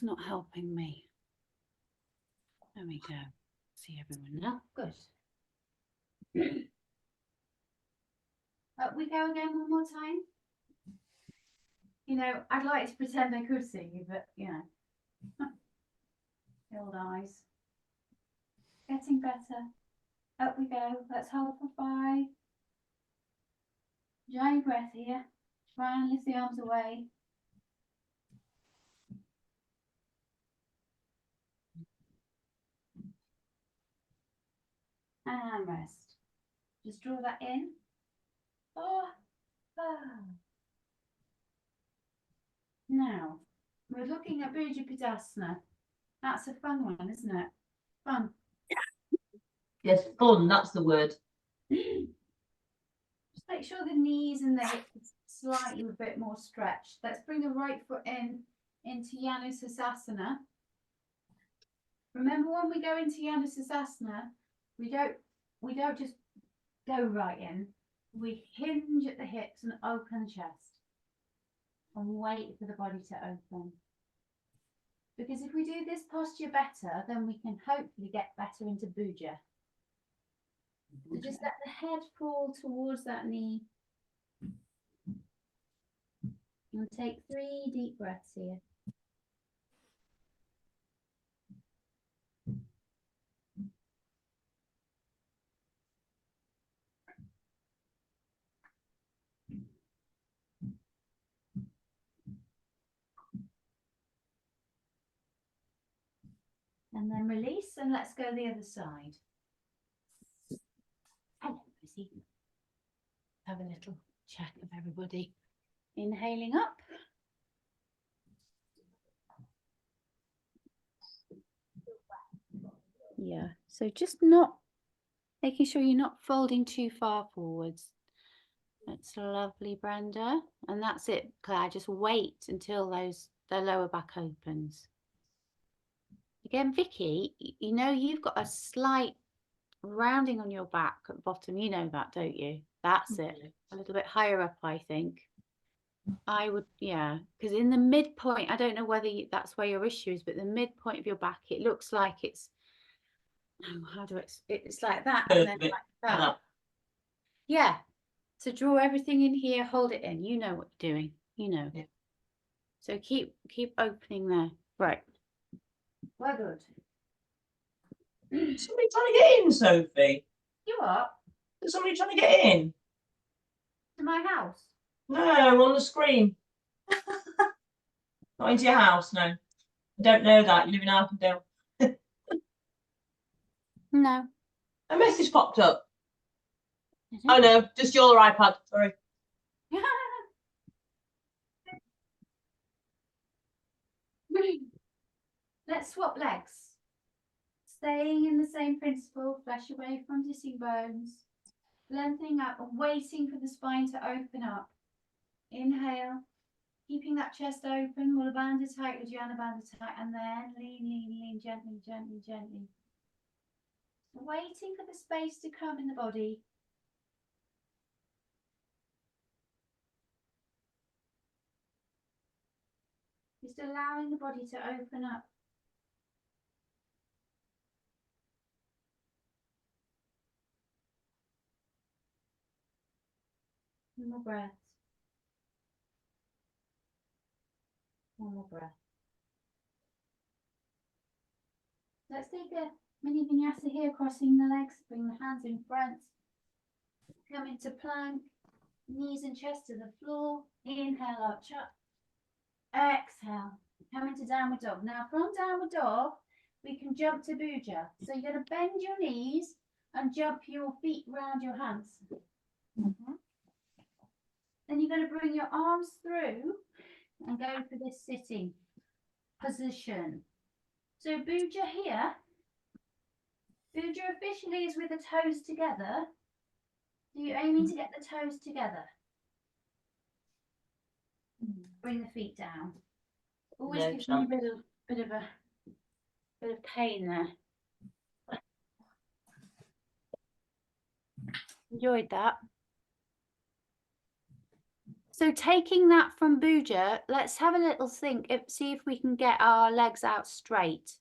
not helping me. There we go. See everyone now. Good. Up we go again one more time. You know, I'd like to pretend I could see you, but you know. The old eyes. Getting better. Up we go. Let's hold for 5. Giant breath here. Try and lift the arms away. And rest. Just draw that in. 4, 5. Now, we're looking at Bhujangasana. That's a fun one, isn't it? Fun. Yes, fun, that's the word. Just make sure the knees and the hips are slightly a bit more stretched. Let's bring the right foot in into Yanusasana. Remember, when we go into Yanusasana, we don't just go right in. We hinge at the hips and open the chest and wait for the body to open. Because if we do this posture better, then we can hopefully get better into Bhuja. So just let the head fall towards that knee. And take 3 deep breaths here. And then release, and let's go the other side. Hello, Lizzie. Have a little check of everybody. Inhaling up. Yeah, so just not making sure you're not folding too far forwards. That's lovely, Brenda. And that's it, Claire. Just wait until the lower back opens. Again, Vicky, you know you've got a slight rounding on your back at the bottom. You know that, don't you? That's it. A little bit higher up, I think. I would, yeah, because in the midpoint, I don't know whether that's where your issue is, but the midpoint of your back, it looks like it's, how do it's like that, and then like that. Yeah. So draw everything in here, hold it in. You know what you're doing. You know. Yeah. So keep opening there. Right. Well, good. Somebody trying to get in, Sophie. You what? Is somebody trying to get in? To my house? No, on the screen. Not into your house, no. I don't know that. You live in Alkindale. No. A message popped up. Oh no, just your iPad, sorry. Let's swap legs. Staying in the same principle, flesh away from dissing bones. Lengthening up and waiting for the spine to open up. Inhale, keeping that chest open, Mula Bandha tight, Uddiyana Bandha tight, and then lean, gently, gently, gently. Waiting for the space to come in the body. Just allowing the body to open up. One more breath. One more breath. Let's take a mini vinyasa here, crossing the legs, bring the hands in front. Come into plank, knees and chest to the floor. Inhale, arch up. Exhale, come into downward dog. Now from downward dog, we can jump to Bhuja. So you're going to bend your knees and jump your feet round your hands. Then you're going to bring your arms through and go for this sitting position. So Bhuja here. Bhuja officially is with the toes together. So you're aiming to get the toes together. Bring the feet down. Always gives me a bit of pain there. Enjoyed that. So taking that from Bhuja, let's have a little think. See if we can get our legs out straight.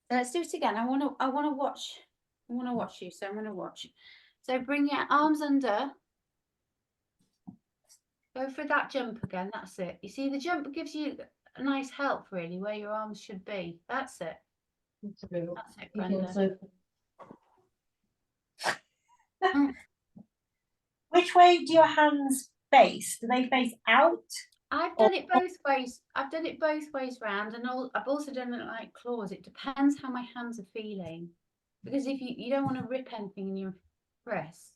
Let's do it again. I want to watch. I want to watch you. So I'm going to watch. So bring your arms under. Go for that jump again. That's it. You see, the jump gives you a nice help, really, where your arms should be. That's it. That's it, Brenda. Which way do your hands face? Do they face out? I've done it both ways. I've done it both ways round, and I've also done it like claws. It depends how my hands are feeling, because if you don't want to rip anything in your press,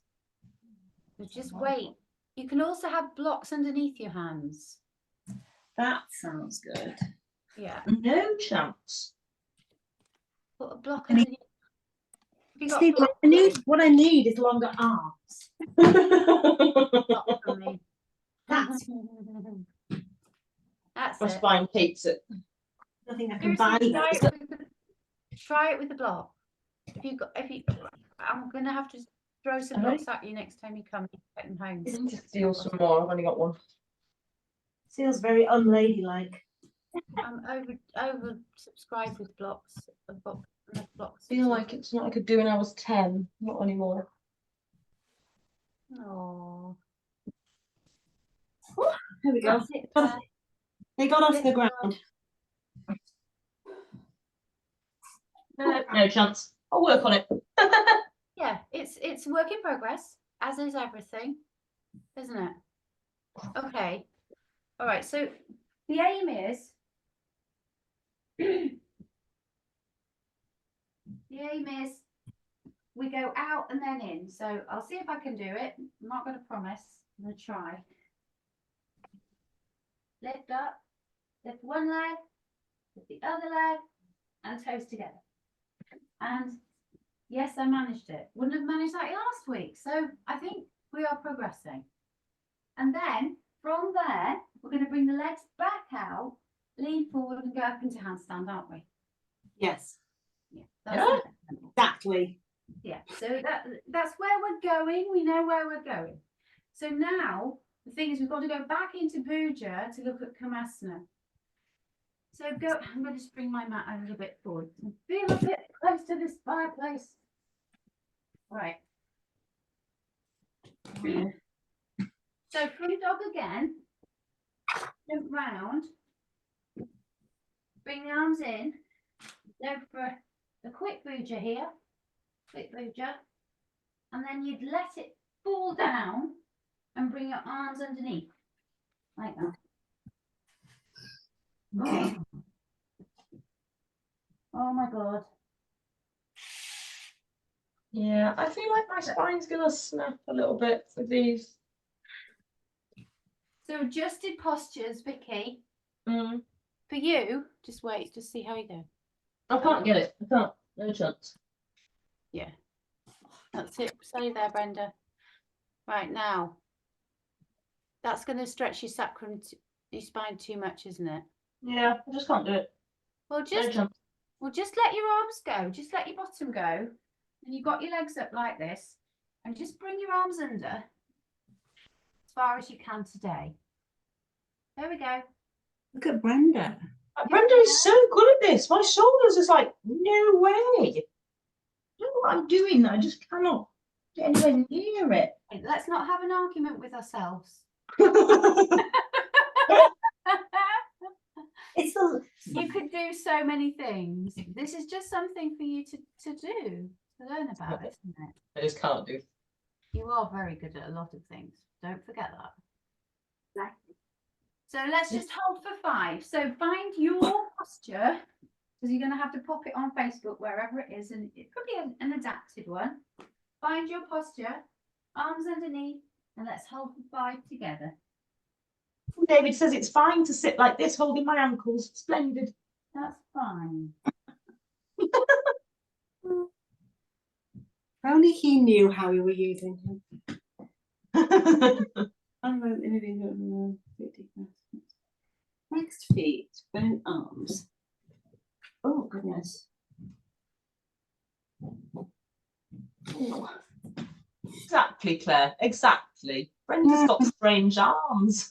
so just wait. You can also have blocks underneath your hands. That sounds good. Yeah. No chance. Put a block I need- underneath. Have you got Steve, blocks? what I need is longer arms. Blocks on me? That's That's My it. spine hates it. nothing I can Seriously, buy. try it with the block. I'm gonna have to throw some blocks at you next time you come and get them home. I need to steal some more. I've only got one. Feels very unladylike. I'm over subscribed with blocks. I've got enough blocks. I feel like it's not I could do when I was 10. Not anymore. Oh, Here we go. They got off the ground. No chance. I'll work on it. yeah, it's a work in progress, as is everything, isn't it? Okay, all right. So the aim is we go out and then in. So I'll see if I can do it. I'm not going to promise. I'm going to try. Lift up, lift one leg, lift the other leg, and toes together. And yes, I managed it. Wouldn't have managed that last week. So I think we are progressing. And then from there, we're going to bring the legs back out, lean forward and go up into handstand, aren't we? Yes, Yeah. That's exactly. Yeah. So that's where we're going. We know where we're going. So now the thing is we've got to go back into Bhuja to look at Kurmasana. So I'm going to just bring my mat a little bit forward. Feel a bit close to this fireplace. Right. So front dog again. Jump round. Bring the arms in. Go for a quick Bhuja here. Quick Bhuja. And then you'd let it fall down and bring your arms underneath. Like that. Okay. Oh my God. Yeah, I feel like my spine's gonna snap a little bit with these. So adjusted postures, Vicky. Mm. For you, just wait, just see how you go. I can't get it. I can't. No chance. Yeah. That's it. Stay there, Brenda. Right now. That's going to stretch your sacrum, your spine too much, isn't it? Yeah, I just can't do it. Well, No just chance. let your arms go. Just let your bottom go. And you've got your legs up like this. And just bring your arms under as far as you can today. There we go. Look at Brenda. Brenda is so good at this. My shoulders is like, no way. I don't know what I'm doing. I just cannot get anywhere near it. Let's not have an argument with ourselves. It's the You could do so many things. This is just something for you to do, to learn about, isn't it? I just can't do. You are very good at a lot of things. Don't forget that. So let's just hold for 5. So find your posture, because you're going to have to pop it on Facebook wherever it is, and it could be an adapted one. Find your posture, arms underneath, and let's hold for 5 together. David says it's fine to sit like this, holding my ankles. Splendid. That's fine. If only he knew how we were using him. Next feet, bent arms. Oh goodness. Oh. Exactly, Claire. Exactly. Brenda's got strange arms.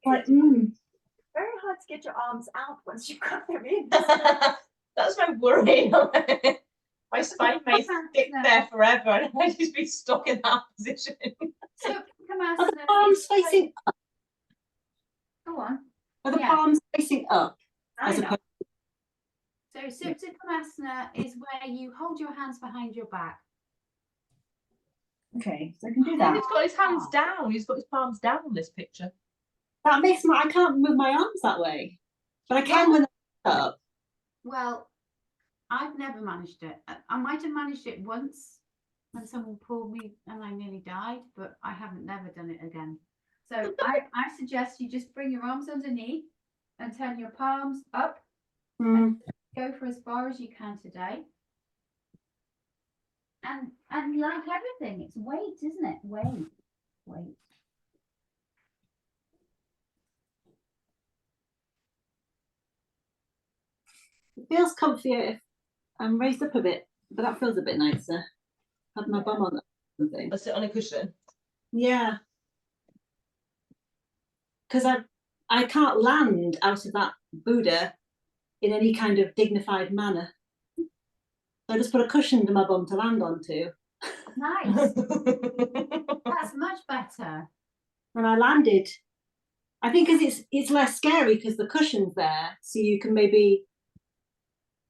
Like, Very hard to get your arms out once you've got them in. That's my worry. My spine may stick there forever and I just be stuck in that position. So come Are the Kurmasana palms is where facing up? go on. Are the Yeah. palms facing up? I As know. opposed So Supta Kurmasana is where you hold your hands behind your back. Okay, so I can do And that. he's got his hands down. He's got his palms down on this picture. That makes I can't move my arms that way, but I can when they're up. Well, I've never managed it. I might have managed it once when someone pulled me and I nearly died, but I haven't never done it again. So I suggest you just bring your arms underneath and turn your palms up. And go for as far as you can today. And like everything, it's weight, isn't it? Weight. It feels comfier if I'm raised up a bit, but that feels a bit nicer. Have my bum on something. I sit on a cushion. Yeah. Because I can't land out of that Buddha in any kind of dignified manner. So I just put a cushion to my bum to land onto. Nice. That's much better. And I landed. I think because it's less scary because the cushion's there, so you can maybe.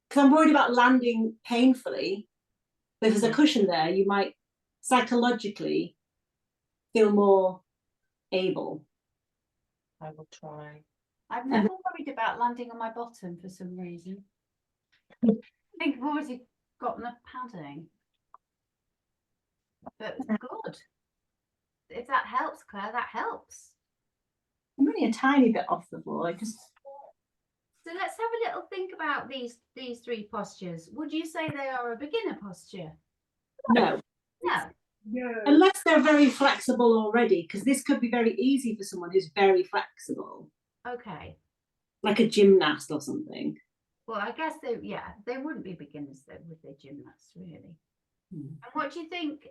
Because I'm worried about landing painfully. But if there's a cushion there, you might psychologically feel more able. I will try. I've never worried about landing on my bottom for some reason. I think I've already got enough padding. But good. If that helps, Claire, that helps. I'm only a tiny bit off the floor. So let's have a little think about these three postures. Would you say they are a beginner posture? No. No. Unless they're very flexible already, because this could be very easy for someone who's very flexible. Okay. Like a gymnast or something. Well, I guess they wouldn't be beginners though, would they, gymnasts, really? And what do you think?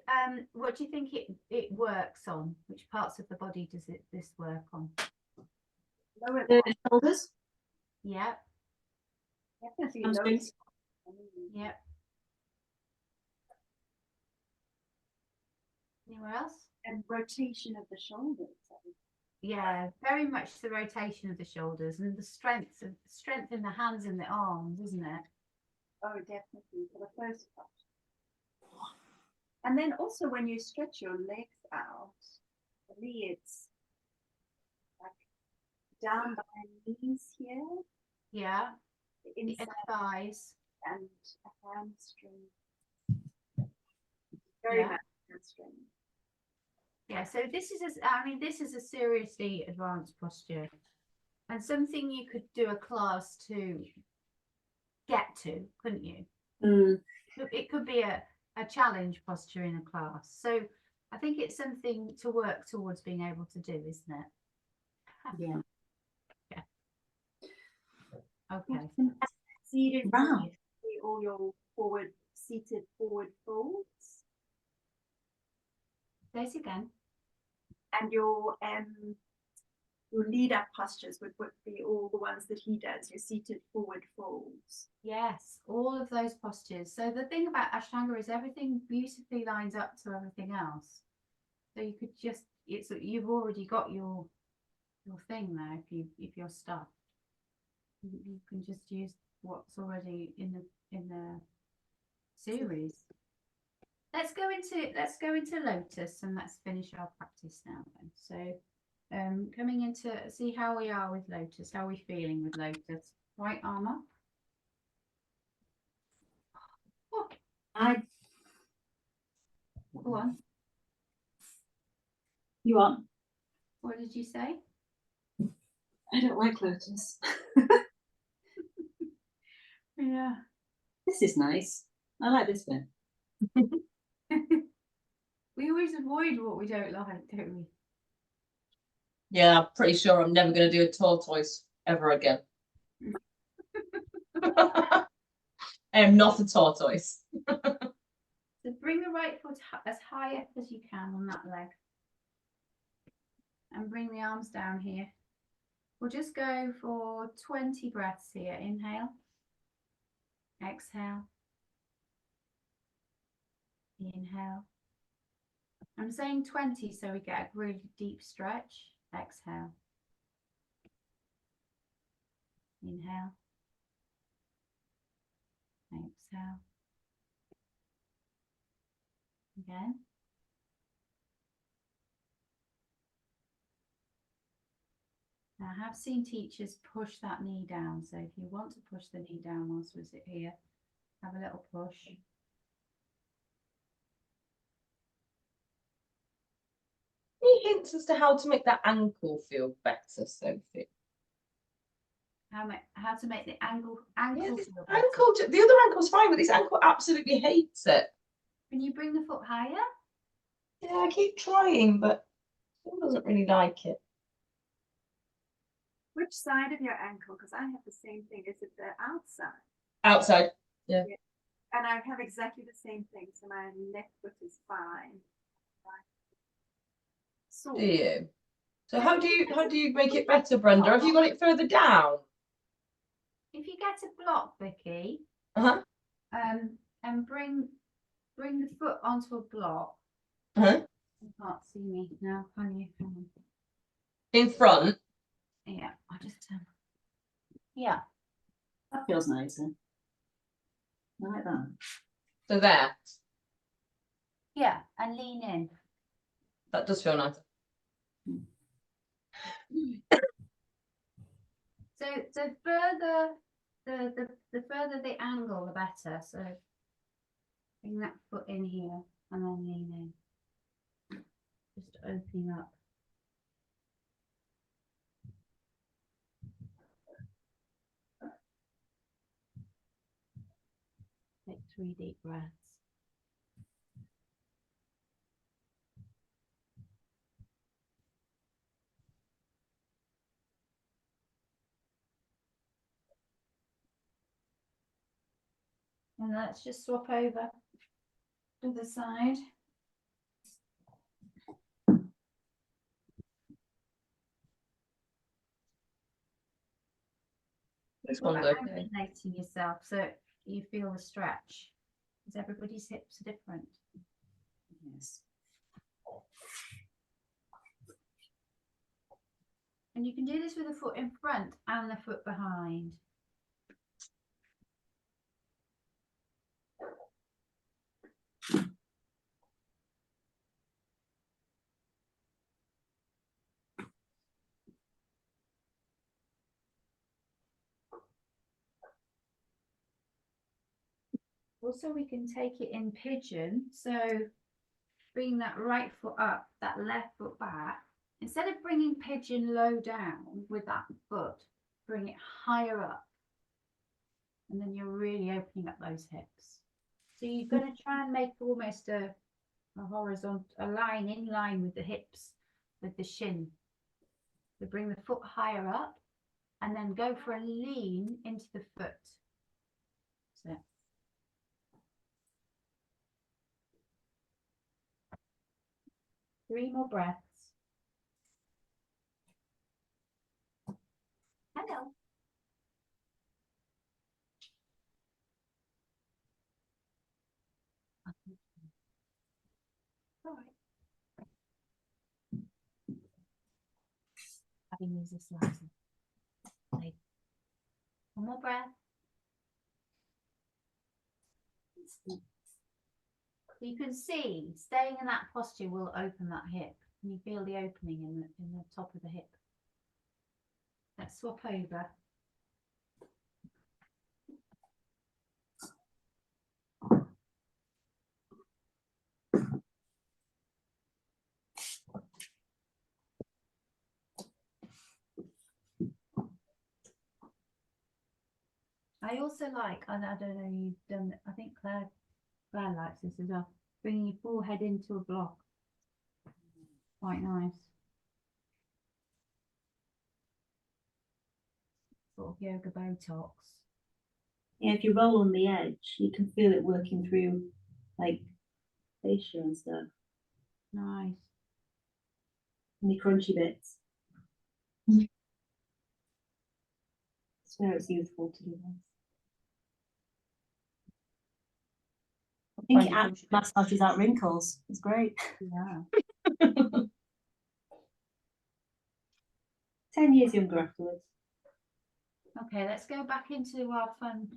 What do you think it works on? Which parts of the body does this work on? Lower shoulders. Yeah. Hamstrings. Yeah. Anywhere else? And rotation of the shoulders. Yeah, very much the rotation of the shoulders and the strength in the hands and the arms, isn't it? Oh, definitely for the first part. And then also when you stretch your legs out, for me it's like down by the knees here. Yeah. The And inside thighs. and a hamstring. Very much hamstring. Yeah, so this is a seriously advanced posture and something you could do a class to get to, couldn't you? It could be a challenge posture in a class. So I think it's something to work towards being able to do, isn't it? Yeah. Yeah. Okay. Seated, Wow. all your seated forward folds. There's again. And your lead up postures would be all the ones that he does, your seated forward folds. Yes, all of those postures. So the thing about Ashtanga is everything beautifully lines up to everything else. So you could just you've already got your thing there if you're stuck. You can just use what's already in the series. Let's go into lotus and let's finish our practice now then. So coming into see how we are with lotus, how are we feeling with lotus? Right arm up. Oh, go on. You are? What did you say? I don't like lotus. Yeah. This is nice. I like this bit. We always avoid what we don't like, don't we? Yeah, I'm pretty sure I'm never going to do a tortoise ever again. I am not a tortoise. So bring the right foot as high up as you can on that leg. And bring the arms down here. We'll just go for 20 breaths here. Inhale. Exhale. Inhale. I'm saying 20 so we get a really deep stretch. Exhale. Inhale. Exhale. Again. Now, I have seen teachers push that knee down. So if you want to push the knee down whilst we sit here, have a little push. Any hints as to how to make that ankle feel better, Sophie? How to make the ankle Yeah, feel this better. ankle, the other ankle's fine, but this ankle absolutely hates it. Can you bring the foot higher? Yeah, I keep trying, but it doesn't really like it. Which side of your ankle? Because I have the same thing. Is it the outside? Outside. Yeah. And I have exactly the same thing. So my left foot is fine. So Do you? So how do you make it better, Brenda? Have you got it further down? If you get a block, Vicky, Uh-huh. and bring the foot onto a block. Uh-huh. You can't see me now, can you? Hang on. In front. Yeah, I just yeah. That feels nice. Like that. So there. Yeah, and lean in. That does feel nice. So the further the further the angle, the better. So bring that foot in here and then lean in. Just opening up. Take 3 deep breaths. And let's just swap over to the side. This one's okay. Angulating yourself so you feel the stretch, because everybody's hips are different. Yes. And you can do this with the foot in front and the foot behind. Also, we can take it in pigeon. So bring that right foot up, that left foot back. Instead of bringing pigeon low down with that foot, bring it higher up. And then you're really opening up those hips. So you're going to try and make almost a horizontal, a line in line with the hips, with the shin. So bring the foot higher up and then go for a lean into the foot. So 3 more breaths. Hello. All right. Having used this last one. One more breath. You can see staying in that posture will open that hip. Can you feel the opening in the top of the hip? Let's swap over. I also like, and I don't know, you've done, I think Claire likes this as well, bringing your forehead into a block. Quite nice. Sort of yoga Botox. Yeah, if you roll on the edge, you can feel it working through like fascia and stuff. Nice. And the crunchy bits. Mm. I swear it's youthful to do this. think it actually massages out wrinkles. It's great. Yeah. 10 years younger afterwards. Okay, let's go back into our fun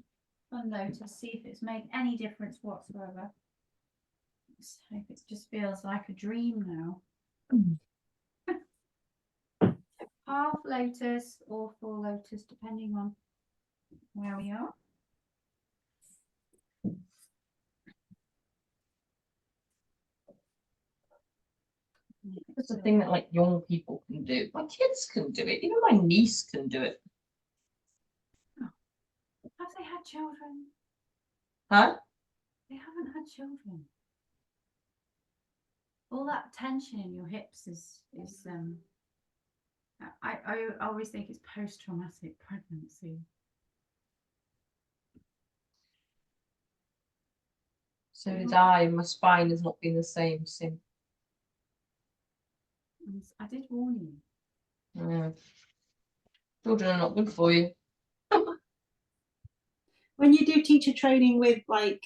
lotus, see if it's made any difference whatsoever. Let's hope it just feels like a dream now. Half lotus or full lotus, depending on where we are. It's a thing that like young people can do. My kids can do it. Even my niece can do it. Have they had children? Huh? They haven't had children. All that tension in your hips is I always think it's post-traumatic pregnancy. So did I. My spine has not been the same since. I did warn you. Yeah. Children are not good for you. When you do teacher training with like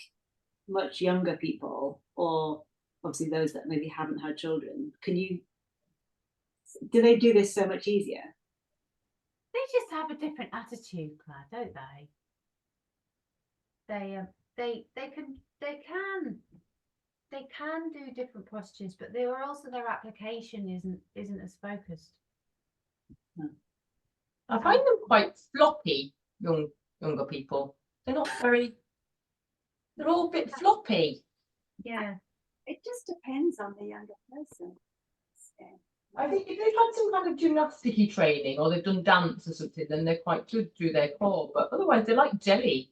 much younger people, or obviously those that maybe haven't had children, do they do this so much easier? They just have a different attitude, Claire, don't they? They can do different postures, but they are also, their application isn't as focused. I find them quite floppy, younger people. They're not very, they're all a bit floppy. Yeah. It just depends on the younger person. I think if they've had some kind of gymnastic training or they've done dance or something, then they're quite good through their core. But otherwise, they're like jelly.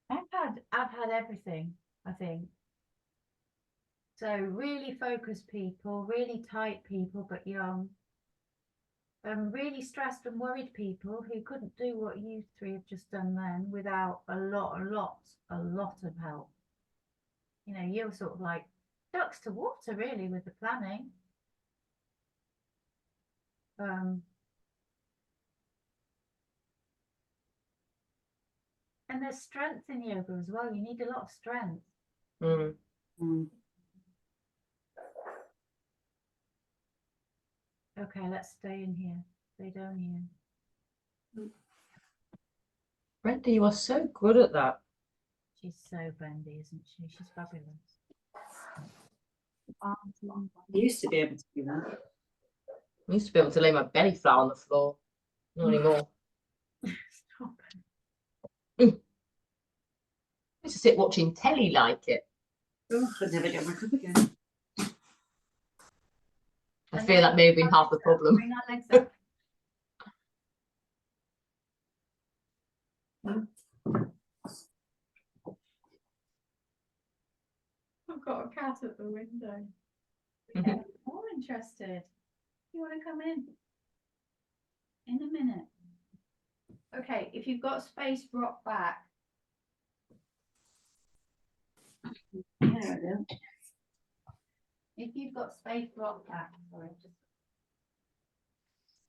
I've had everything, I think. So really focused people, really tight people, but young. Really stressed and worried people who couldn't do what you three have just done then without a lot of help. You know, you're sort of like ducks to water really with the planning. And there's strength in yoga as well. You need a lot of strength. Mm. Mm. Okay, let's stay in here. Stay down here. Brenda, you are so good at that. She's so bendy, isn't she? She's fabulous. I used to be able to do that. I used to be able to lay my belly flat on the floor. Not anymore. Stop. I used to sit watching telly like it. Oh, I'd never get back up again. I fear that may have been half the problem. Bring our legs up. I've got a cat at the window. Yeah, more interested. You want to come in a minute? Okay, if you've got space, rock back. Yeah, I do. If you've got space, rock back. Sorry, just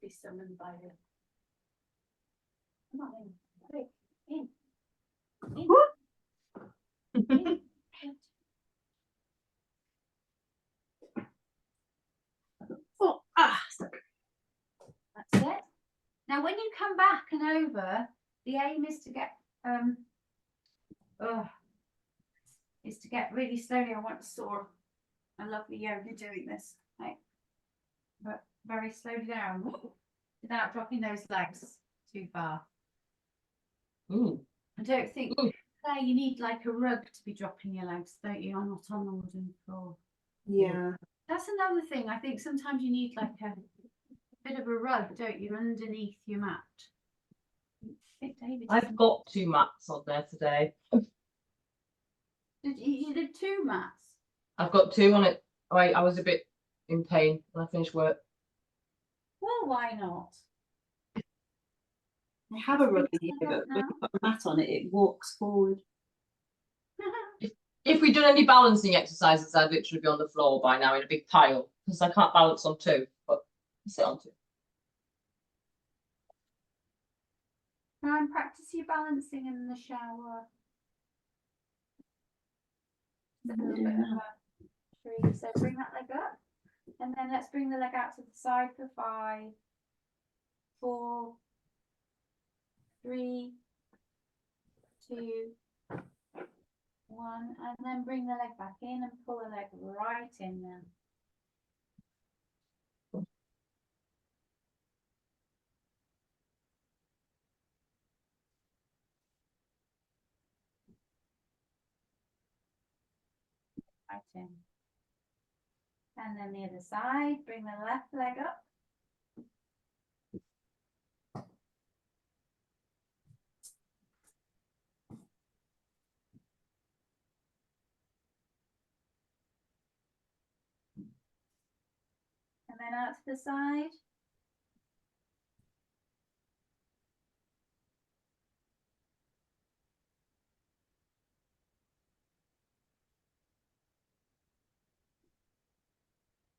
be summoned by you. Come on in. Quick, in. In. Oh, stuck. That's it. Now, when you come back and over, the aim is to get really slowly. I once saw a lovely yogi doing this, right? But very slowly down without dropping those legs too far. Ooh. I don't think Claire, you need like a rug to be dropping your legs, don't you? Or not on the wooden floor. Yeah. That's another thing. I think sometimes you need like a bit of a rug, don't you, underneath your mat. David, I've got 2 mats on there today. you did 2 mats? I've got 2 on it. I was a bit in pain when I finished work. Well, why not? I have a rug in here, but when you put a mat on it, it walks forward. If we'd done any balancing exercises, I'd literally be on the floor by now in a big pile because I can't balance on 2, but I sit on 2. Try and practice your balancing in the shower. a little bit of a tree. So bring that leg up, and then let's bring the leg out to the side for 5, 4, 3, 2, 1, and then bring the leg back in and pull the leg right in there. Right in. And then the other side, bring the left leg up. And then out to the side.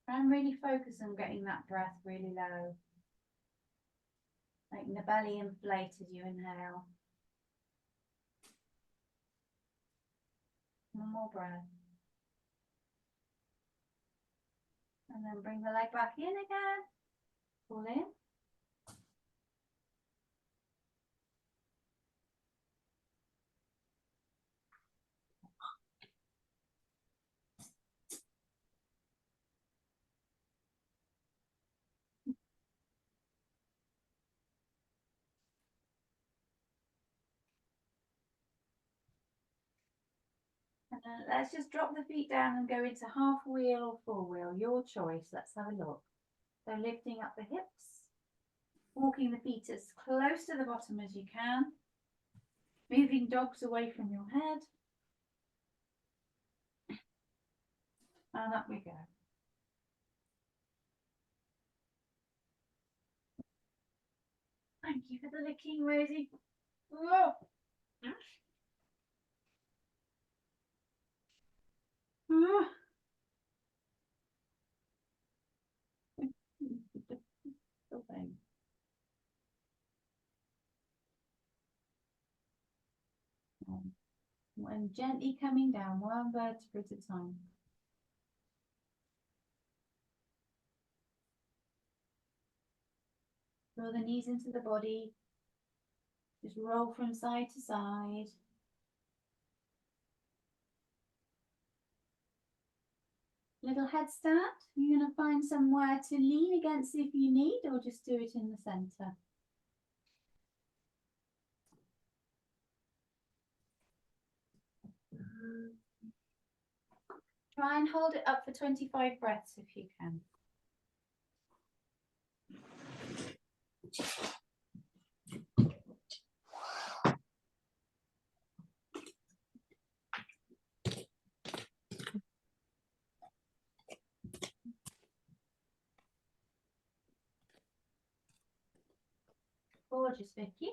And really focus on getting that breath really low. Making the belly inflate as you inhale. One more breath. And then bring the leg back in again. Pull in. And then let's just drop the feet down and go into half wheel or full wheel, your choice. Let's have a look. So lifting up the hips, walking the feet as close to the bottom as you can, moving dogs away from your head. And up we go. Thank you for the licking, Rosie. Whoa. And gently coming down, one vertebra at a time. Draw the knees into the body. Just roll from side to side. Little headstand. You're going to find somewhere to lean against if you need, or just do it in the center. Try and hold it up for 25 breaths if you can. Gorgeous, Vicky.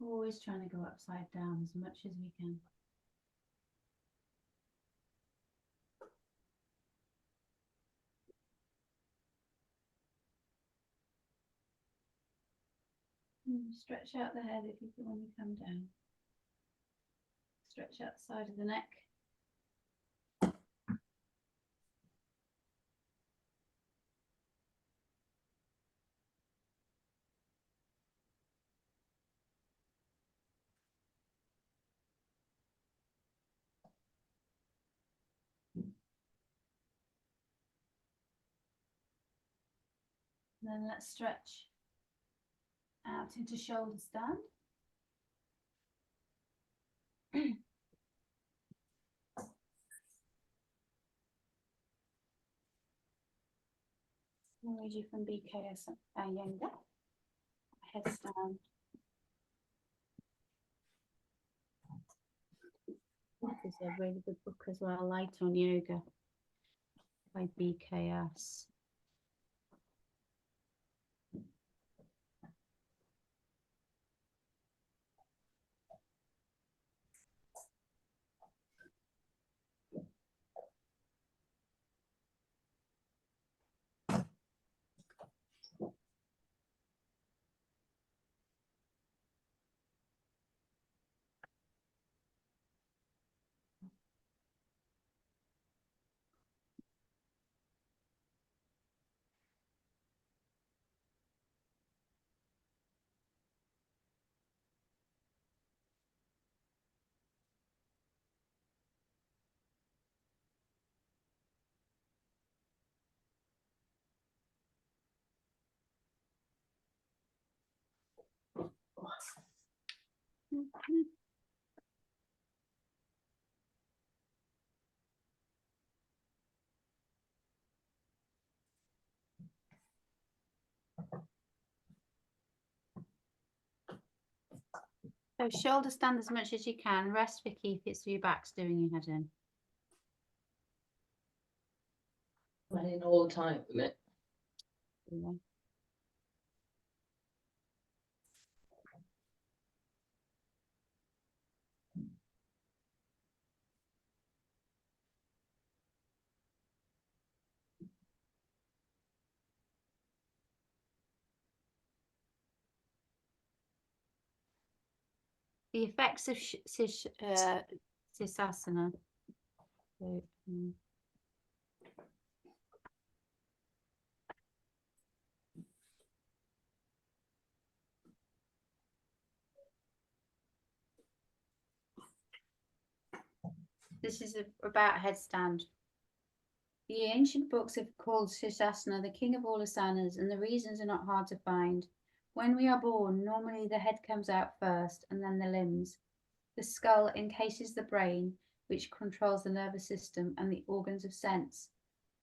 Always trying to go upside down as much as we can. Stretch out the head if you can when you come down. Stretch out the side of the neck. Then let's stretch Out into shoulder stand. I'll read you from BKS Younger. Headstand. This is a really good book as well, Light on Yoga by BKS. So shoulder stand as much as you can. Rest, Vicky, if it's your back's doing your head in. I'm in all the time with it. Yeah. The effects of Sirsasana. So, this is about headstand. The ancient books have called Sirsasana the king of all asanas, and the reasons are not hard to find. When we are born, normally the head comes out first and then the limbs. The skull encases the brain, which controls the nervous system and the organs of sense.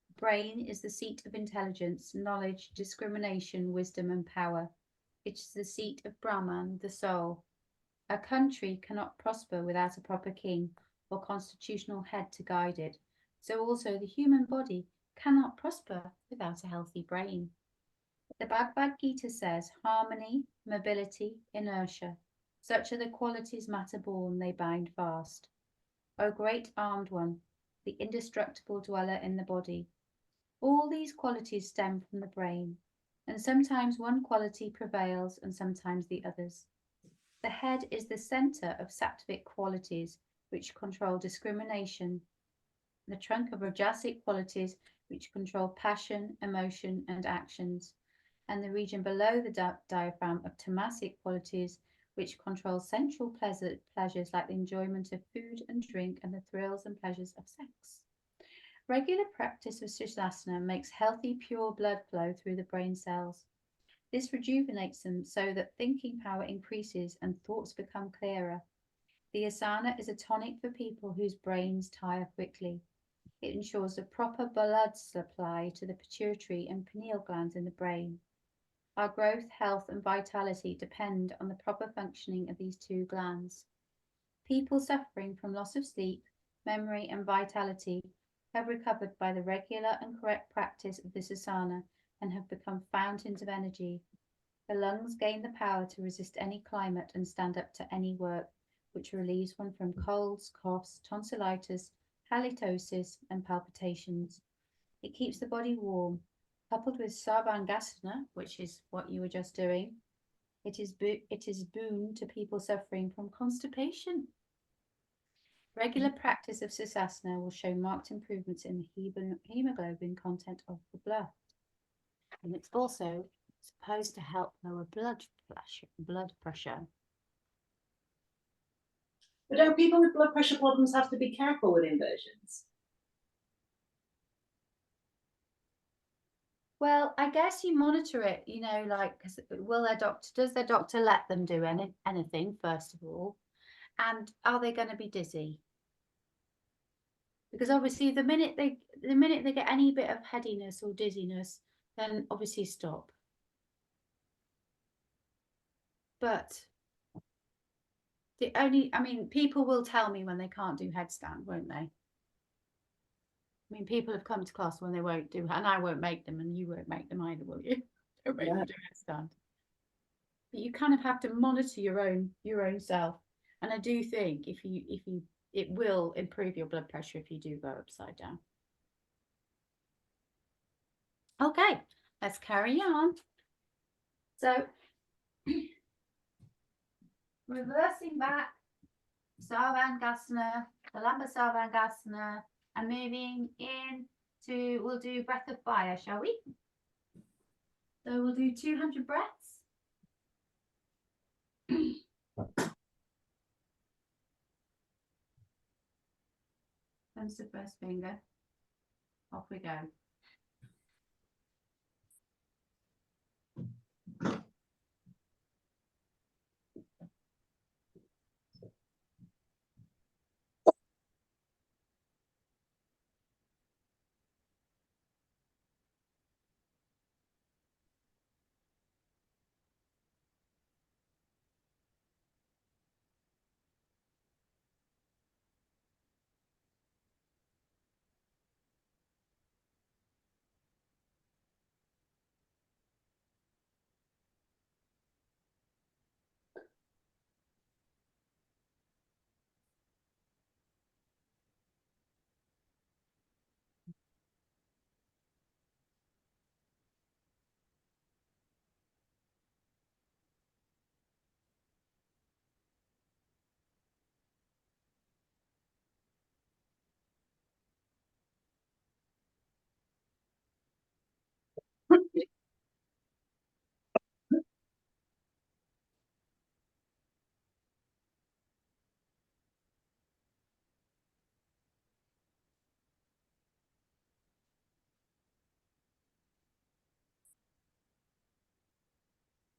The brain is the seat of intelligence, knowledge, discrimination, wisdom, and power. It is the seat of Brahman, the soul. A country cannot prosper without a proper king or constitutional head to guide it. So also the human body cannot prosper without a healthy brain. The Bhagavad Gita says harmony, mobility, inertia. Such are the qualities matter born, they bind fast. O great armed one, the indestructible dweller in the body. All these qualities stem from the brain, and sometimes one quality prevails and sometimes the others. The head is the center of sattvic qualities which control discrimination, the trunk of rajasic qualities which control passion, emotion, and actions, and the region below the diaphragm of tamasic qualities which control sensual pleasures like the enjoyment of food and drink and the thrills and pleasures of sex. Regular practice of Sirsasana makes healthy, pure blood flow through the brain cells. This rejuvenates them so that thinking power increases and thoughts become clearer. The asana is a tonic for people whose brains tire quickly. It ensures a proper blood supply to the pituitary and pineal glands in the brain. Our growth, health, and vitality depend on the proper functioning of these two glands. People suffering from loss of sleep, memory, and vitality have recovered by the regular and correct practice of this asana and have become fountains of energy. The lungs gain the power to resist any climate and stand up to any work, which relieves one from colds, coughs, tonsillitis, halitosis, and palpitations. It keeps the body warm. Coupled with Bhujangasana, which is what you were just doing, it is boon to people suffering from constipation. Regular practice of Sirsasana will show marked improvements in the hemoglobin content of the blood. And it's also supposed to help lower blood pressure. But don't people with blood pressure problems have to be careful with inversions? Well, I guess you monitor it, you know, like, does their doctor let them do anything, first of all? And are they going to be dizzy? Because obviously the minute they get any bit of headiness or dizziness, then obviously stop. But people will tell me when they can't do headstand, won't they? I mean, people have come to class when they won't do, and I won't make them, and you won't make them either, will you? Don't make them do headstand. But you kind of have to monitor your own self. And I do think it will improve your blood pressure if you do go upside down. Okay, let's carry on. So reversing back, Sarvangasana, the Lamba Sarvangasana, and moving in to, we'll do breath of fire, shall we? So we'll do 200 breaths. Comes the first finger. Off we go.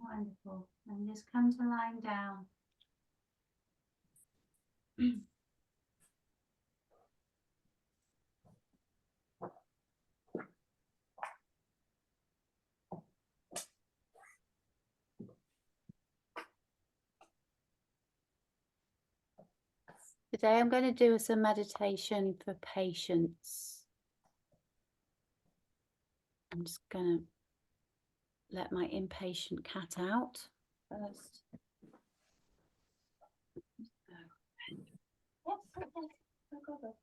Wonderful. And just come to lying down. Today I'm going to do some meditation for patience. I'm just going to let my impatient cat out first. Yes, okay. Go, go.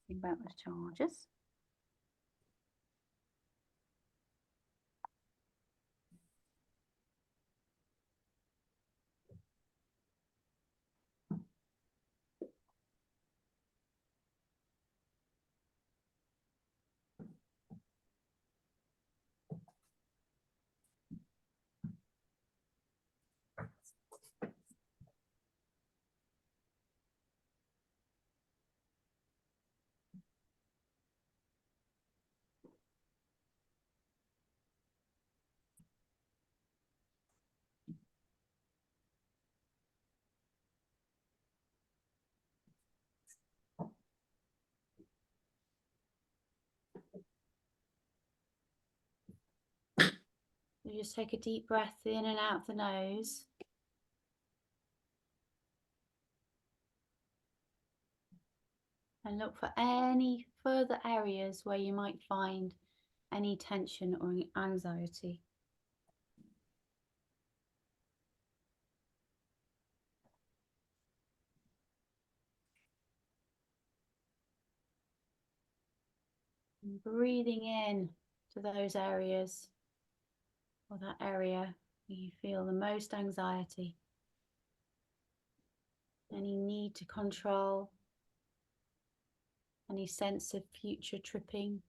Think about the charges. You just take a deep breath in and out the nose. And look for any further areas where you might find any tension or anxiety. And breathing in to those areas, or that area where you feel the most anxiety, any need to control, any sense of future tripping.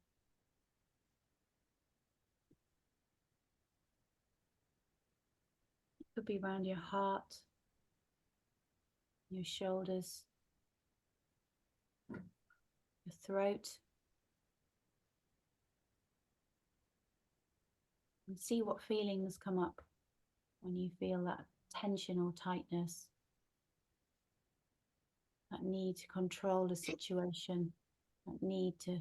Could be around your heart, your shoulders, your throat. And see what feelings come up when you feel that tension or tightness, that need to control the situation, that need to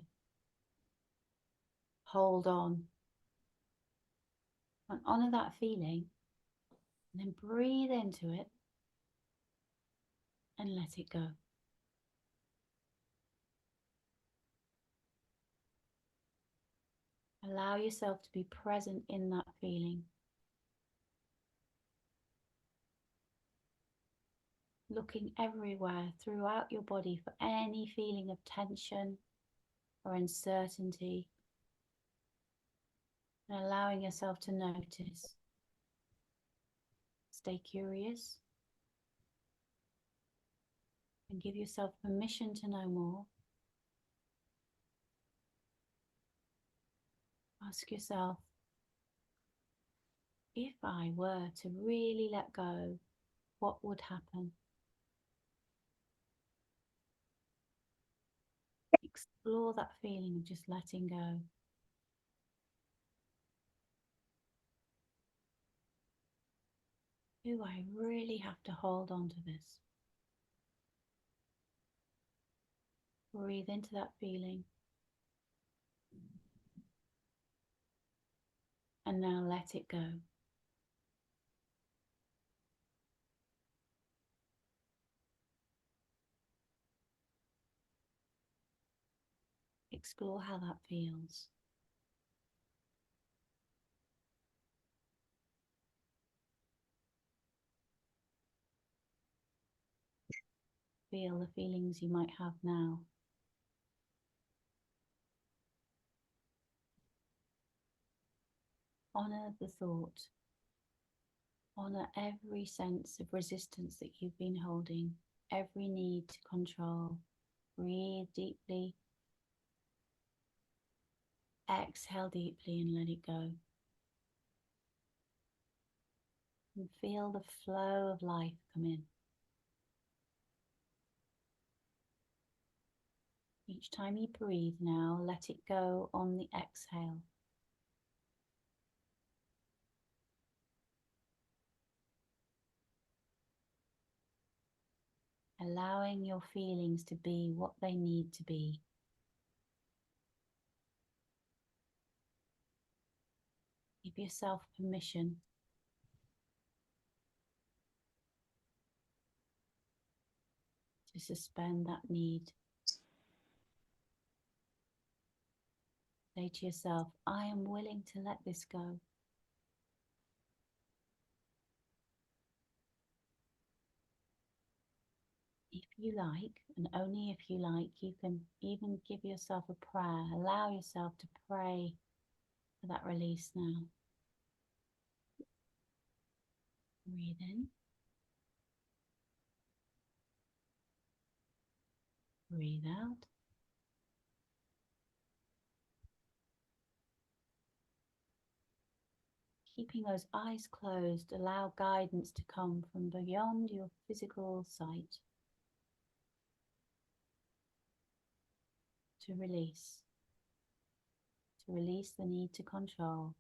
hold on. And honor that feeling, and then breathe into it and let it go. Allow yourself to be present in that feeling. Looking everywhere throughout your body for any feeling of tension or uncertainty, and allowing yourself to notice. Stay curious and give yourself permission to know more. Ask yourself, if I were to really let go, what would happen? Explore that feeling of just letting go. Do I really have to hold on to this? Breathe into that feeling. And now let it go. Explore how that feels. Feel the feelings you might have now. Honor the thought. Honor every sense of resistance that you've been holding, every need to control. Breathe deeply. Exhale deeply and let it go. And feel the flow of life come in. Each time you breathe now, let it go on the exhale. Allowing your feelings to be what they need to be. Give yourself permission to suspend that need. Say to yourself, I am willing to let this go. If you like, and only if you like, you can even give yourself a prayer. Allow yourself to pray for that release now. Breathe in. Breathe out. Keeping those eyes closed, allow guidance to come from beyond your physical sight. To release the need to control.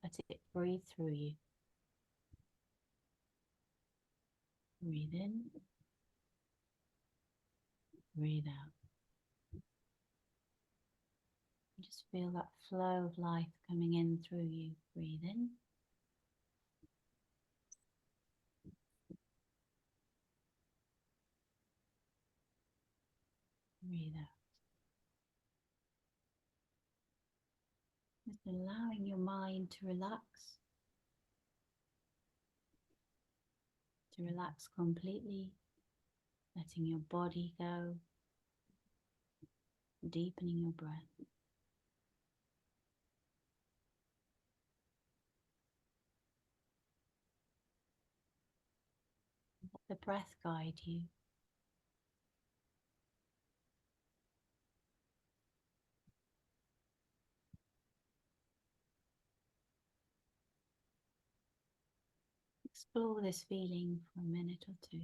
Let it breathe through you. Breathe in, breathe out. And just feel that flow of life coming in through you. Breathe in. Breathe out. Just allowing your mind to relax completely, letting your body go, deepening your breath. Let the breath guide you. Explore this feeling for a minute or two.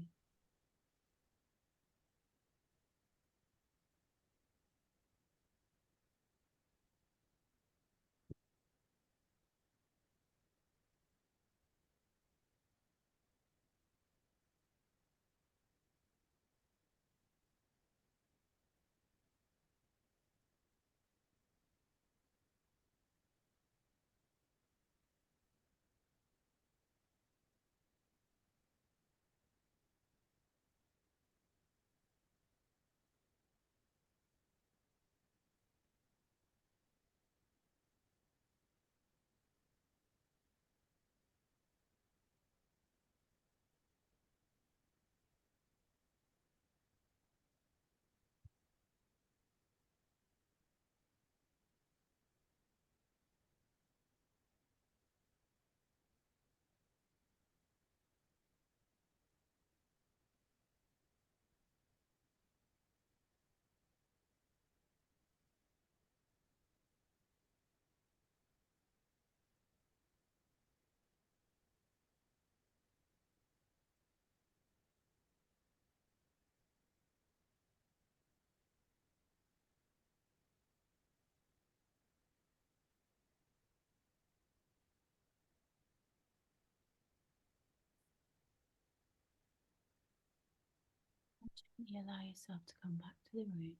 You allow yourself to come back to the room.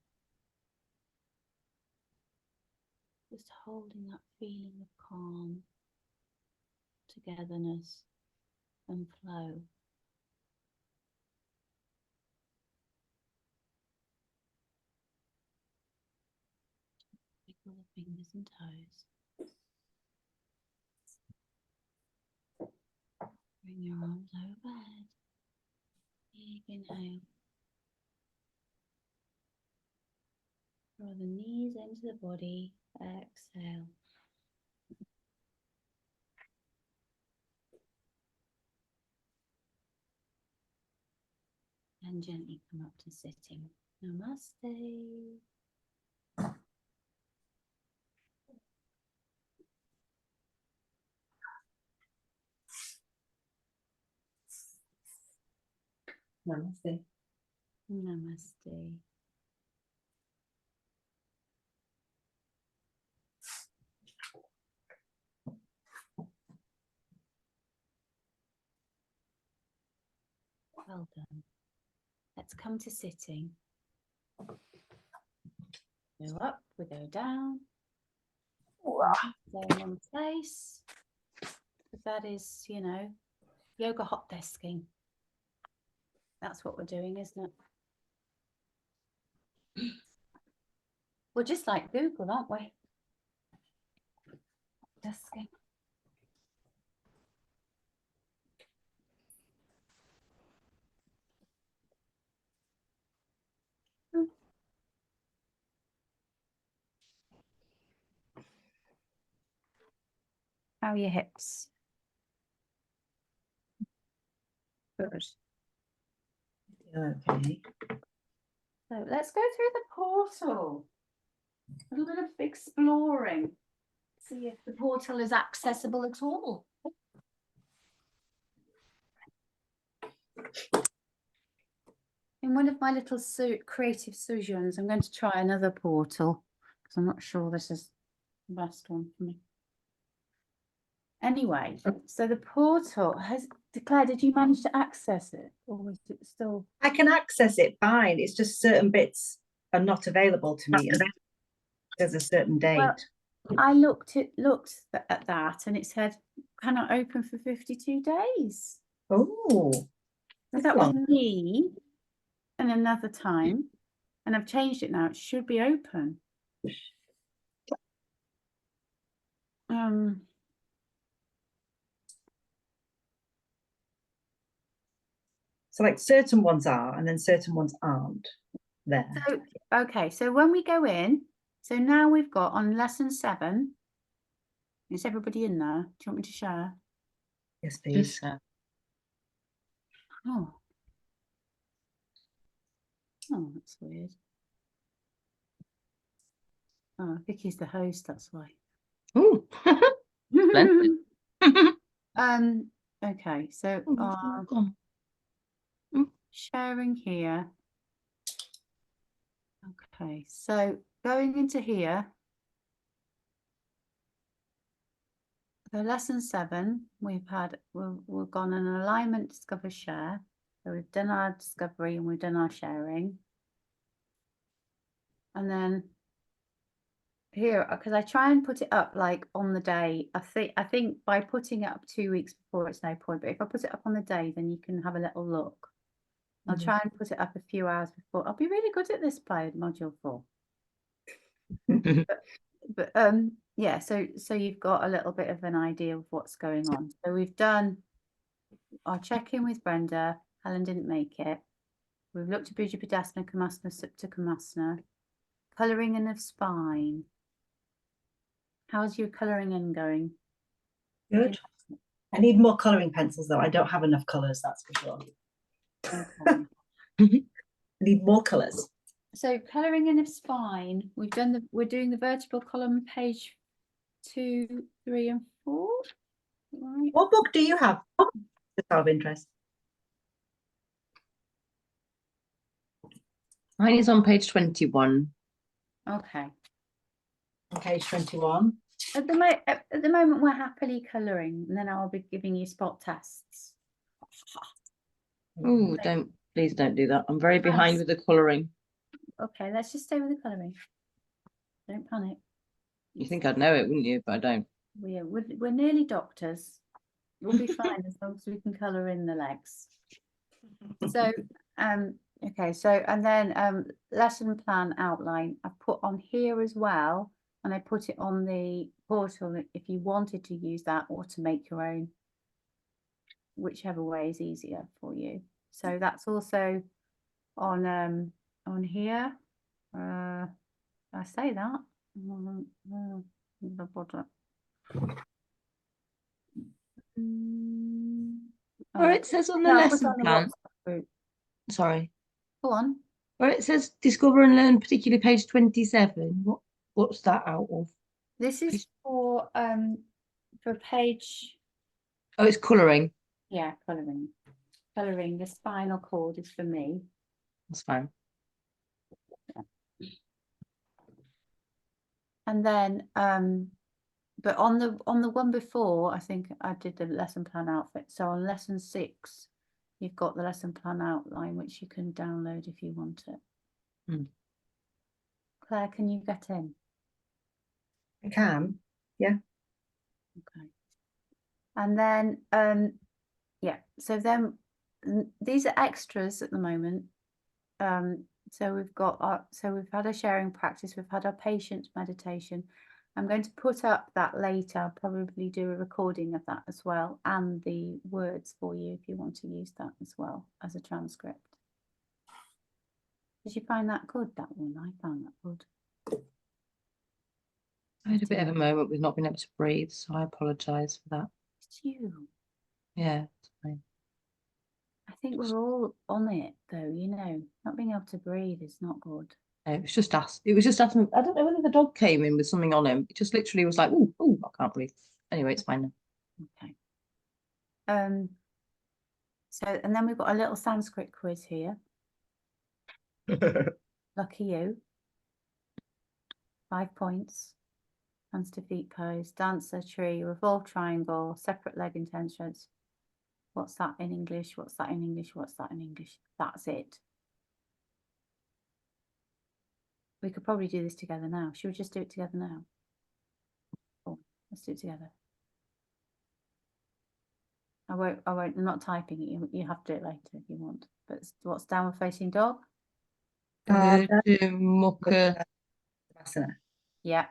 Just holding that feeling of calm, togetherness, and flow. Wiggle the fingers and toes. Bring your arms overhead. Big inhale. Draw the knees into the body. Exhale. And gently come up to sitting. Namaste. Namaste. Namaste. Well done. Let's come to sitting. Go up, we go down. Stay in one place. That is, you know, yoga hot desking. That's what we're doing, isn't it? We're just like Google, aren't we? Desking. How are your hips? Good. Okay. So let's go through the portal. A little bit of exploring. See if the portal is accessible at all. In one of my little creative sujans, I'm going to try another portal because I'm not sure this is the best one for me. Anyway, so the portal has declared, did you manage to access it or was it still? I can access it fine. It's just certain bits are not available to me. And there's a certain date. Well, I looked at that and it said cannot open for 52 days. Oh, So that was me and another time. And I've changed it now. It should be open. so like certain ones are, and then certain ones aren't there. So, okay, so when we go in, so now we've got on lesson 7. Is everybody in there? Do you want me to share? Yes, please. Oh, that's weird. Oh, Vicky's the host, that's why. Oh, splendid. Okay, so Go on. sharing here. Okay, so going into here, so lesson 7, we've gone an alignment, discover, share. So we've done our discovery and we've done our sharing. And then here, because I try and put it up like on the day. I think by putting it up 2 weeks before, it's no point. But if I put it up on the day, then you can have a little look. I'll try and put it up a few hours before. I'll be really good at this by module 4. but yeah, so you've got a little bit of an idea of what's going on. So we've done our check-in with Brenda. Helen didn't make it. We've looked at Bhujangasana, Kurmasana, Supta Kurmasana. Colouring in of spine. How's your colouring in going? Good. I need more colouring pencils though. I don't have enough colours, that's for sure. Okay. I need more colours. So colouring in of spine, we're doing the vertebral column, page 2, 3 and 4. Right. What book do you have? Just out of interest. Mine is on page 21. Okay. On page 21. At the moment, we're happily colouring, and then I'll be giving you spot tests. Oh, please don't do that. I'm very behind with the colouring. Okay, let's just stay with the colouring. Don't panic. You think I'd know it, wouldn't you? But I don't. We're nearly doctors. We'll be fine as long as we can colour in the legs. So, okay, so and then lesson plan outline I've put on here as well, and I put it on the portal if you wanted to use that or to make your own, whichever way is easier for you. So that's also on here. I say that. Or it says on the lesson plan. Sorry. Go on. Or it says discover and learn, particularly page 27. What's that out of? This is for page. Oh, it's colouring. Yeah, colouring. Colouring. The spinal cord is for me. That's fine. And then but on the one before, I think I did the lesson plan outfit. So on lesson 6, you've got the lesson plan outline, which you can download if you want it. Claire, can you get in? I can, yeah. Okay. And then yeah, so then these are extras at the moment. So we've had a sharing practice, we've had our patience meditation. I'm going to put up that later. I'll probably do a recording of that as well, and the words for you if you want to use that as well as a transcript. Did you find that good, that one? I found that good. I had a bit of a moment with not being able to breathe, so I apologise for that. It's you. Yeah, it's fine. I think we're all on it though, you know, not being able to breathe is not good. It was just us. It was just us. I don't know whether the dog came in with something on him. It just literally was like, oh, I can't breathe. Anyway, it's fine now. Okay. So, and then we've got a little Sanskrit quiz here. Lucky you. 5 points. Hands to feet pose, dancer, tree, revolve triangle, separate leg intentions. What's that in English? What's that in English? What's that in English? That's it. We could probably do this together now. Should we just do it together now? Oh, let's do it together. I'm not typing it. You have to do it later if you want. But what's downward facing dog? Mukha. Yeah.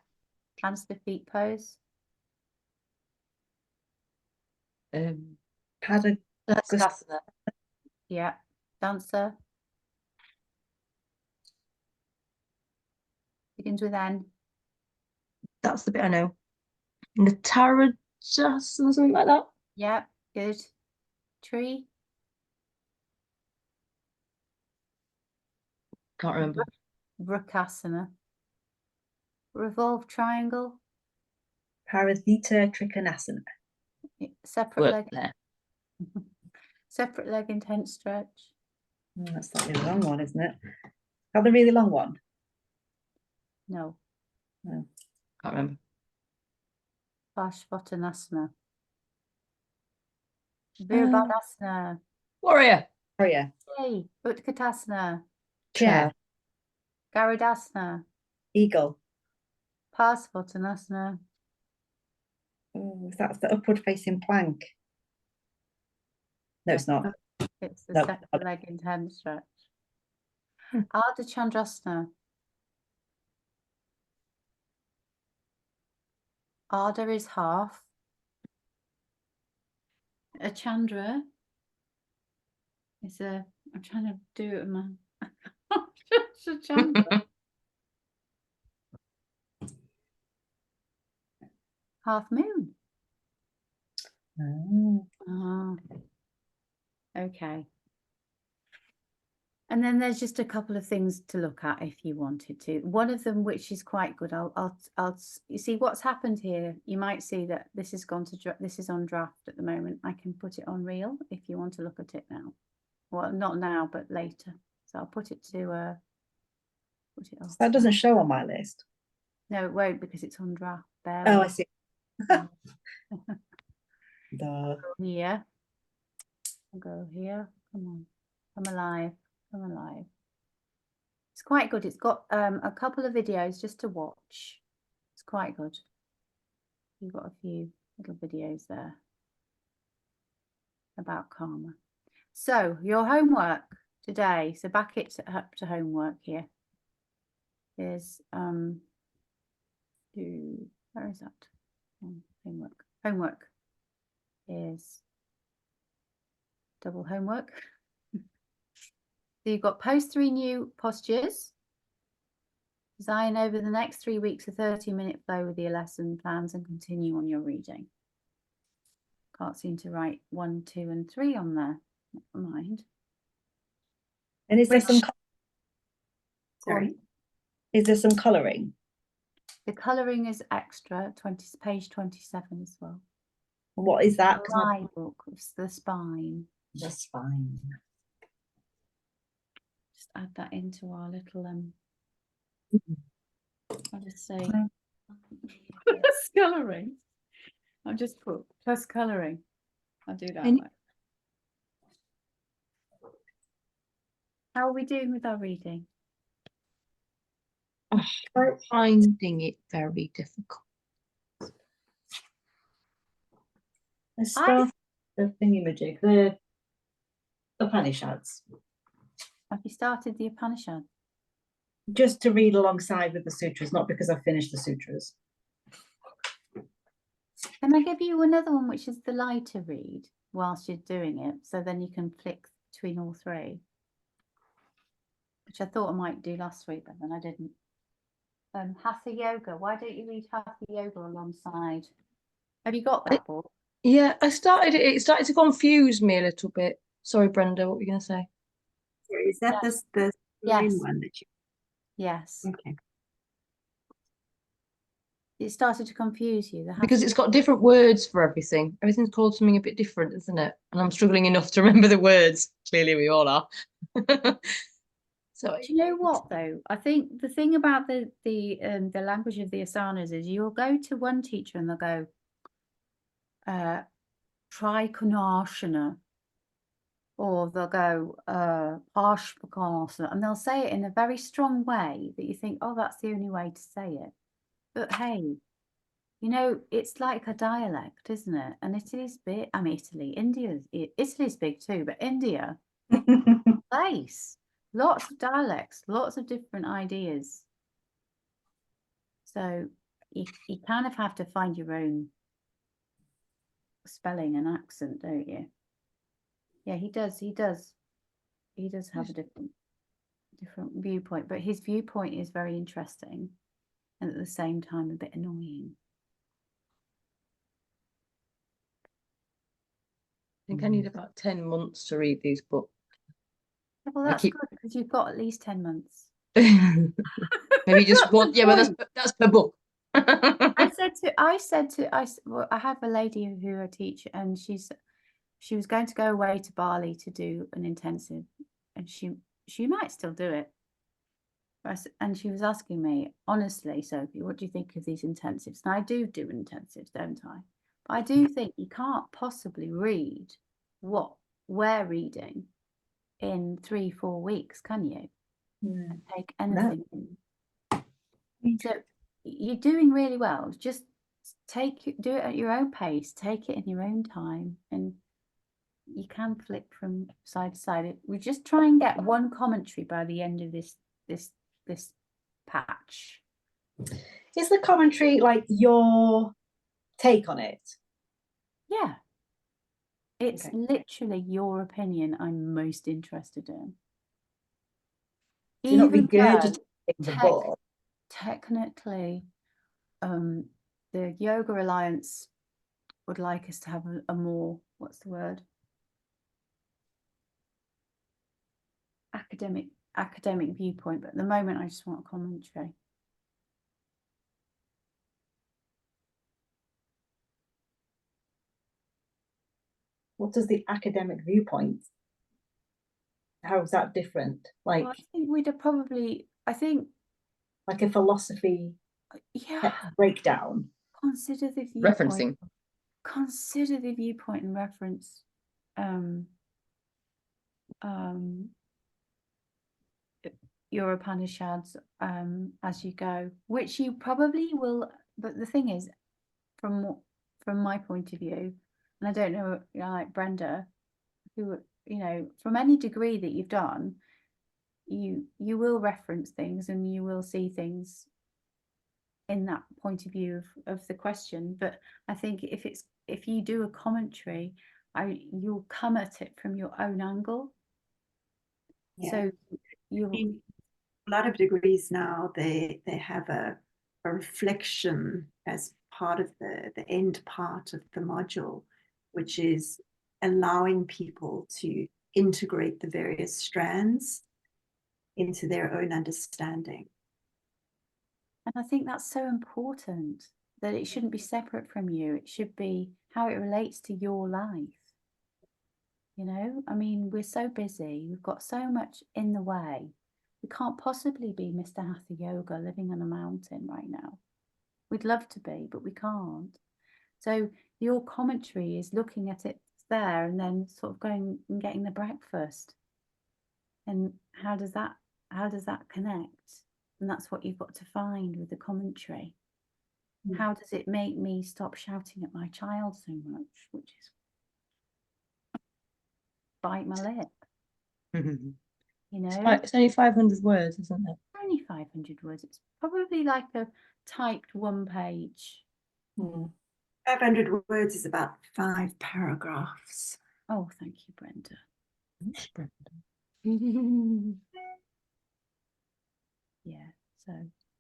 Hands to feet pose. Bhujangasana. Yeah. Dancer. Begins with N. That's the bit I know. Natarajasana or something like that. Yeah. Good. Tree. Can't remember. Bhujangasana. Revolve triangle. Paradhita Trikonasana. Separate Work leg. there. Separate leg intense stretch. Oh, that's the really long one, isn't it? Have the really long one? No. No. Can't remember. Bhujangasana. Virabhadasana. Warrior. Oh yeah. Yay. Utkatasana. Chair. Garudasana. Eagle. Parsvottanasana. Oh, that's the upward facing plank. No, it's not. It's the No. separate leg intense stretch. Hmm. Ardha Chandrasana. Ardha is half. A Chandra is a, I'm trying to do it in my, it's a Chandra. Half moon. Oh. Ah, okay. And then there's just a couple of things to look at if you wanted to. One of them, which is quite good, you see what's happened here. You might see that this has gone to, this is on draft at the moment. I can put it on reel if you want to look at it now. Well, not now, but later. So I'll put it to, put it off. That doesn't show on my list. No, it won't because it's on draft. There. Oh, I see. The Here. I'll go here. Come on. Come alive. Come alive. It's quite good. It's got a couple of videos just to watch. It's quite good. You've got a few little videos there about karma. So your homework today. So back it up to homework here. Is where is that? Homework. Homework is double homework. So you've got post 3 new postures. Design over the next 3 weeks a 30-minute flow with your lesson plans and continue on your reading. Can't seem to write 1, 2, and 3 on there. Never mind. and is there some Sorry. is there some colouring? The colouring is extra, page 27 as well. What is that? The eye book, it's the spine. The spine. Just add that into our little I'll just say plus colouring. I'll just put plus colouring. I'll do that. How are we doing with our reading? I'm finding it very difficult. Let's start the thingamajig, the Upanishads. Have you started the Upanishad? Just to read alongside with the sutras, not because I've finished the sutras. Can I give you another one which is the lighter read whilst you're doing it, so then you can flick between all 3, which I thought I might do last week, but then I didn't. Hatha Yoga. Why don't you read Hatha Yoga alongside? Have you got that book? Yeah, it started to confuse me a little bit. Sorry, Brenda, what were you going to say? Is that the Yes. one that you? Yes. Okay. It started to confuse you. Because it's got different words for everything. Everything's called something a bit different, isn't it? And I'm struggling enough to remember the words. Clearly, we all are. So do you know what though? I think the thing about the language of the asanas is you'll go to one teacher and they'll go, try Kurmasana, or they'll go Kurmasana, and they'll say it in a very strong way that you think, oh, that's the only way to say it. But hey, you know, it's like a dialect, isn't it? And Italy's big. I mean, Italy's big too, but India, place, lots of dialects, lots of different ideas. So you kind of have to find your own spelling and accent, don't you? Yeah, he does have a different viewpoint, but his viewpoint is very interesting and at the same time a bit annoying. I think I need about 10 months to read these books. Well, that's good because you've got at least 10 months. Maybe just one. Yeah, but that's per book. I have a lady who I teach, and she was going to go away to Bali to do an intensive, and she might still do it. And she was asking me, honestly, Sophie, what do you think of these intensives? And I do intensives, don't I? But I do think you can't possibly read what we're reading in 3-4 weeks, can you? And take anything in. So you're doing really well. Just do it at your own pace, take it in your own time, and you can flip from side to side. We just try and get one commentary by the end of this patch. Is the commentary like your take on it? Yeah, it's literally your opinion I'm most interested in. So you're not regurgitating the book. Technically, the Yoga Alliance would like us to have a more, what's the word? Academic viewpoint, but at the moment I just want a commentary. What does the academic viewpoint? How is that different? Like, well, I think we'd have probably, like a philosophy breakdown. Consider the viewpoint. Referencing. Consider the viewpoint and reference your Upanishads as you go, which you probably will. But the thing is, from my point of view, and I don't know, like Brenda, who, you know, from any degree that you've done, you will reference things and you will see things in that point of view of the question. But I think if you do a commentary, you'll come at it from your own angle. Yeah. So a lot of degrees now, they have a reflection as part of the end part of the module, which is allowing people to integrate the various strands into their own understanding. And I think that's so important, that it shouldn't be separate from you. It should be how it relates to your life. You know, I mean, we're so busy. We've got so much in the way. We can't possibly be Mr. Hatha Yoga living on a mountain right now. We'd love to be, but we can't. So your commentary is looking at it there and then sort of going and getting the breakfast. And how does that connect? And that's what you've got to find with the commentary. How does it make me stop shouting at my child so much, which is bite my lip. You know, it's only 500 words, isn't it? Only 500 words. It's probably like a typed 1 page. 500 words is about 5 paragraphs. Oh, thank you, Brenda. Thanks, Brenda. Yeah, so,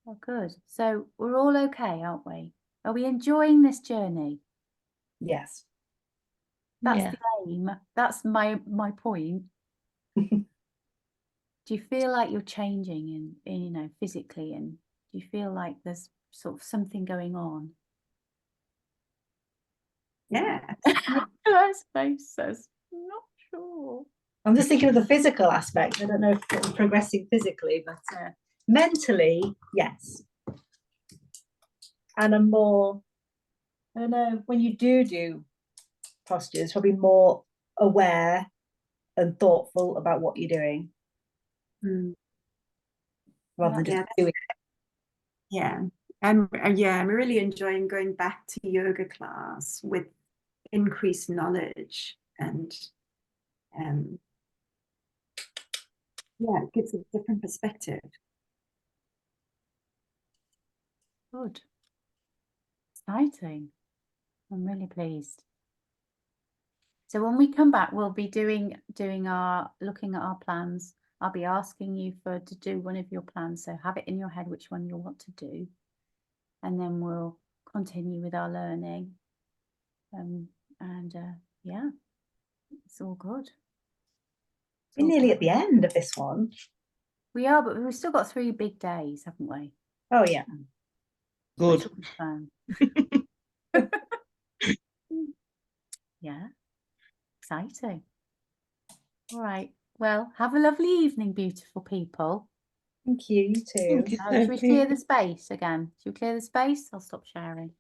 oh, good. So we're all okay, aren't we? Are we enjoying this journey? Yes. That's the aim. That's my point. Do you feel like you're changing in, you know, physically, and do you feel like there's sort of something going on? Yeah. His face says, not sure. I'm just thinking of the physical aspect. I don't know if it's progressing physically, but mentally, yes. And I'm more, I don't know, when you do postures, probably more aware and thoughtful about what you're doing. Rather than just doing it. Yeah. I'm really enjoying going back to yoga class with increased knowledge, and it gives a different perspective. Good. Exciting. I'm really pleased. So when we come back, we'll be looking at our plans. I'll be asking you to do one of your plans. So have it in your head which one you'll want to do. And then we'll continue with our learning. Yeah, it's all good. We're nearly at the end of this one. We are, but we've still got 3 big days, haven't we? Oh, yeah. Good. Which will be fun. Yeah. exciting. All right. Well, have a lovely evening, beautiful people. Thank you. You too. Thank you, Should we Sophie. clear the space again? Should we clear the space? I'll stop sharing.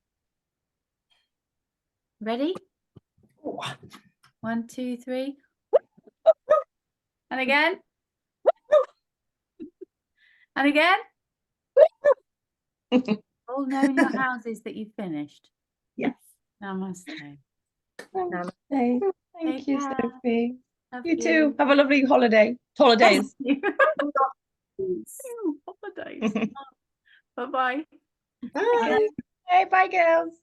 Ready? 1, 2, 3. And again. And again. All know in your houses that you've finished. Yes. Namaste. Namaste. Thank Take you, care. Sophie. Love You too. Have a lovely holiday. Holidays. Holidays. Bye-bye. Bye. Hey, bye, girls.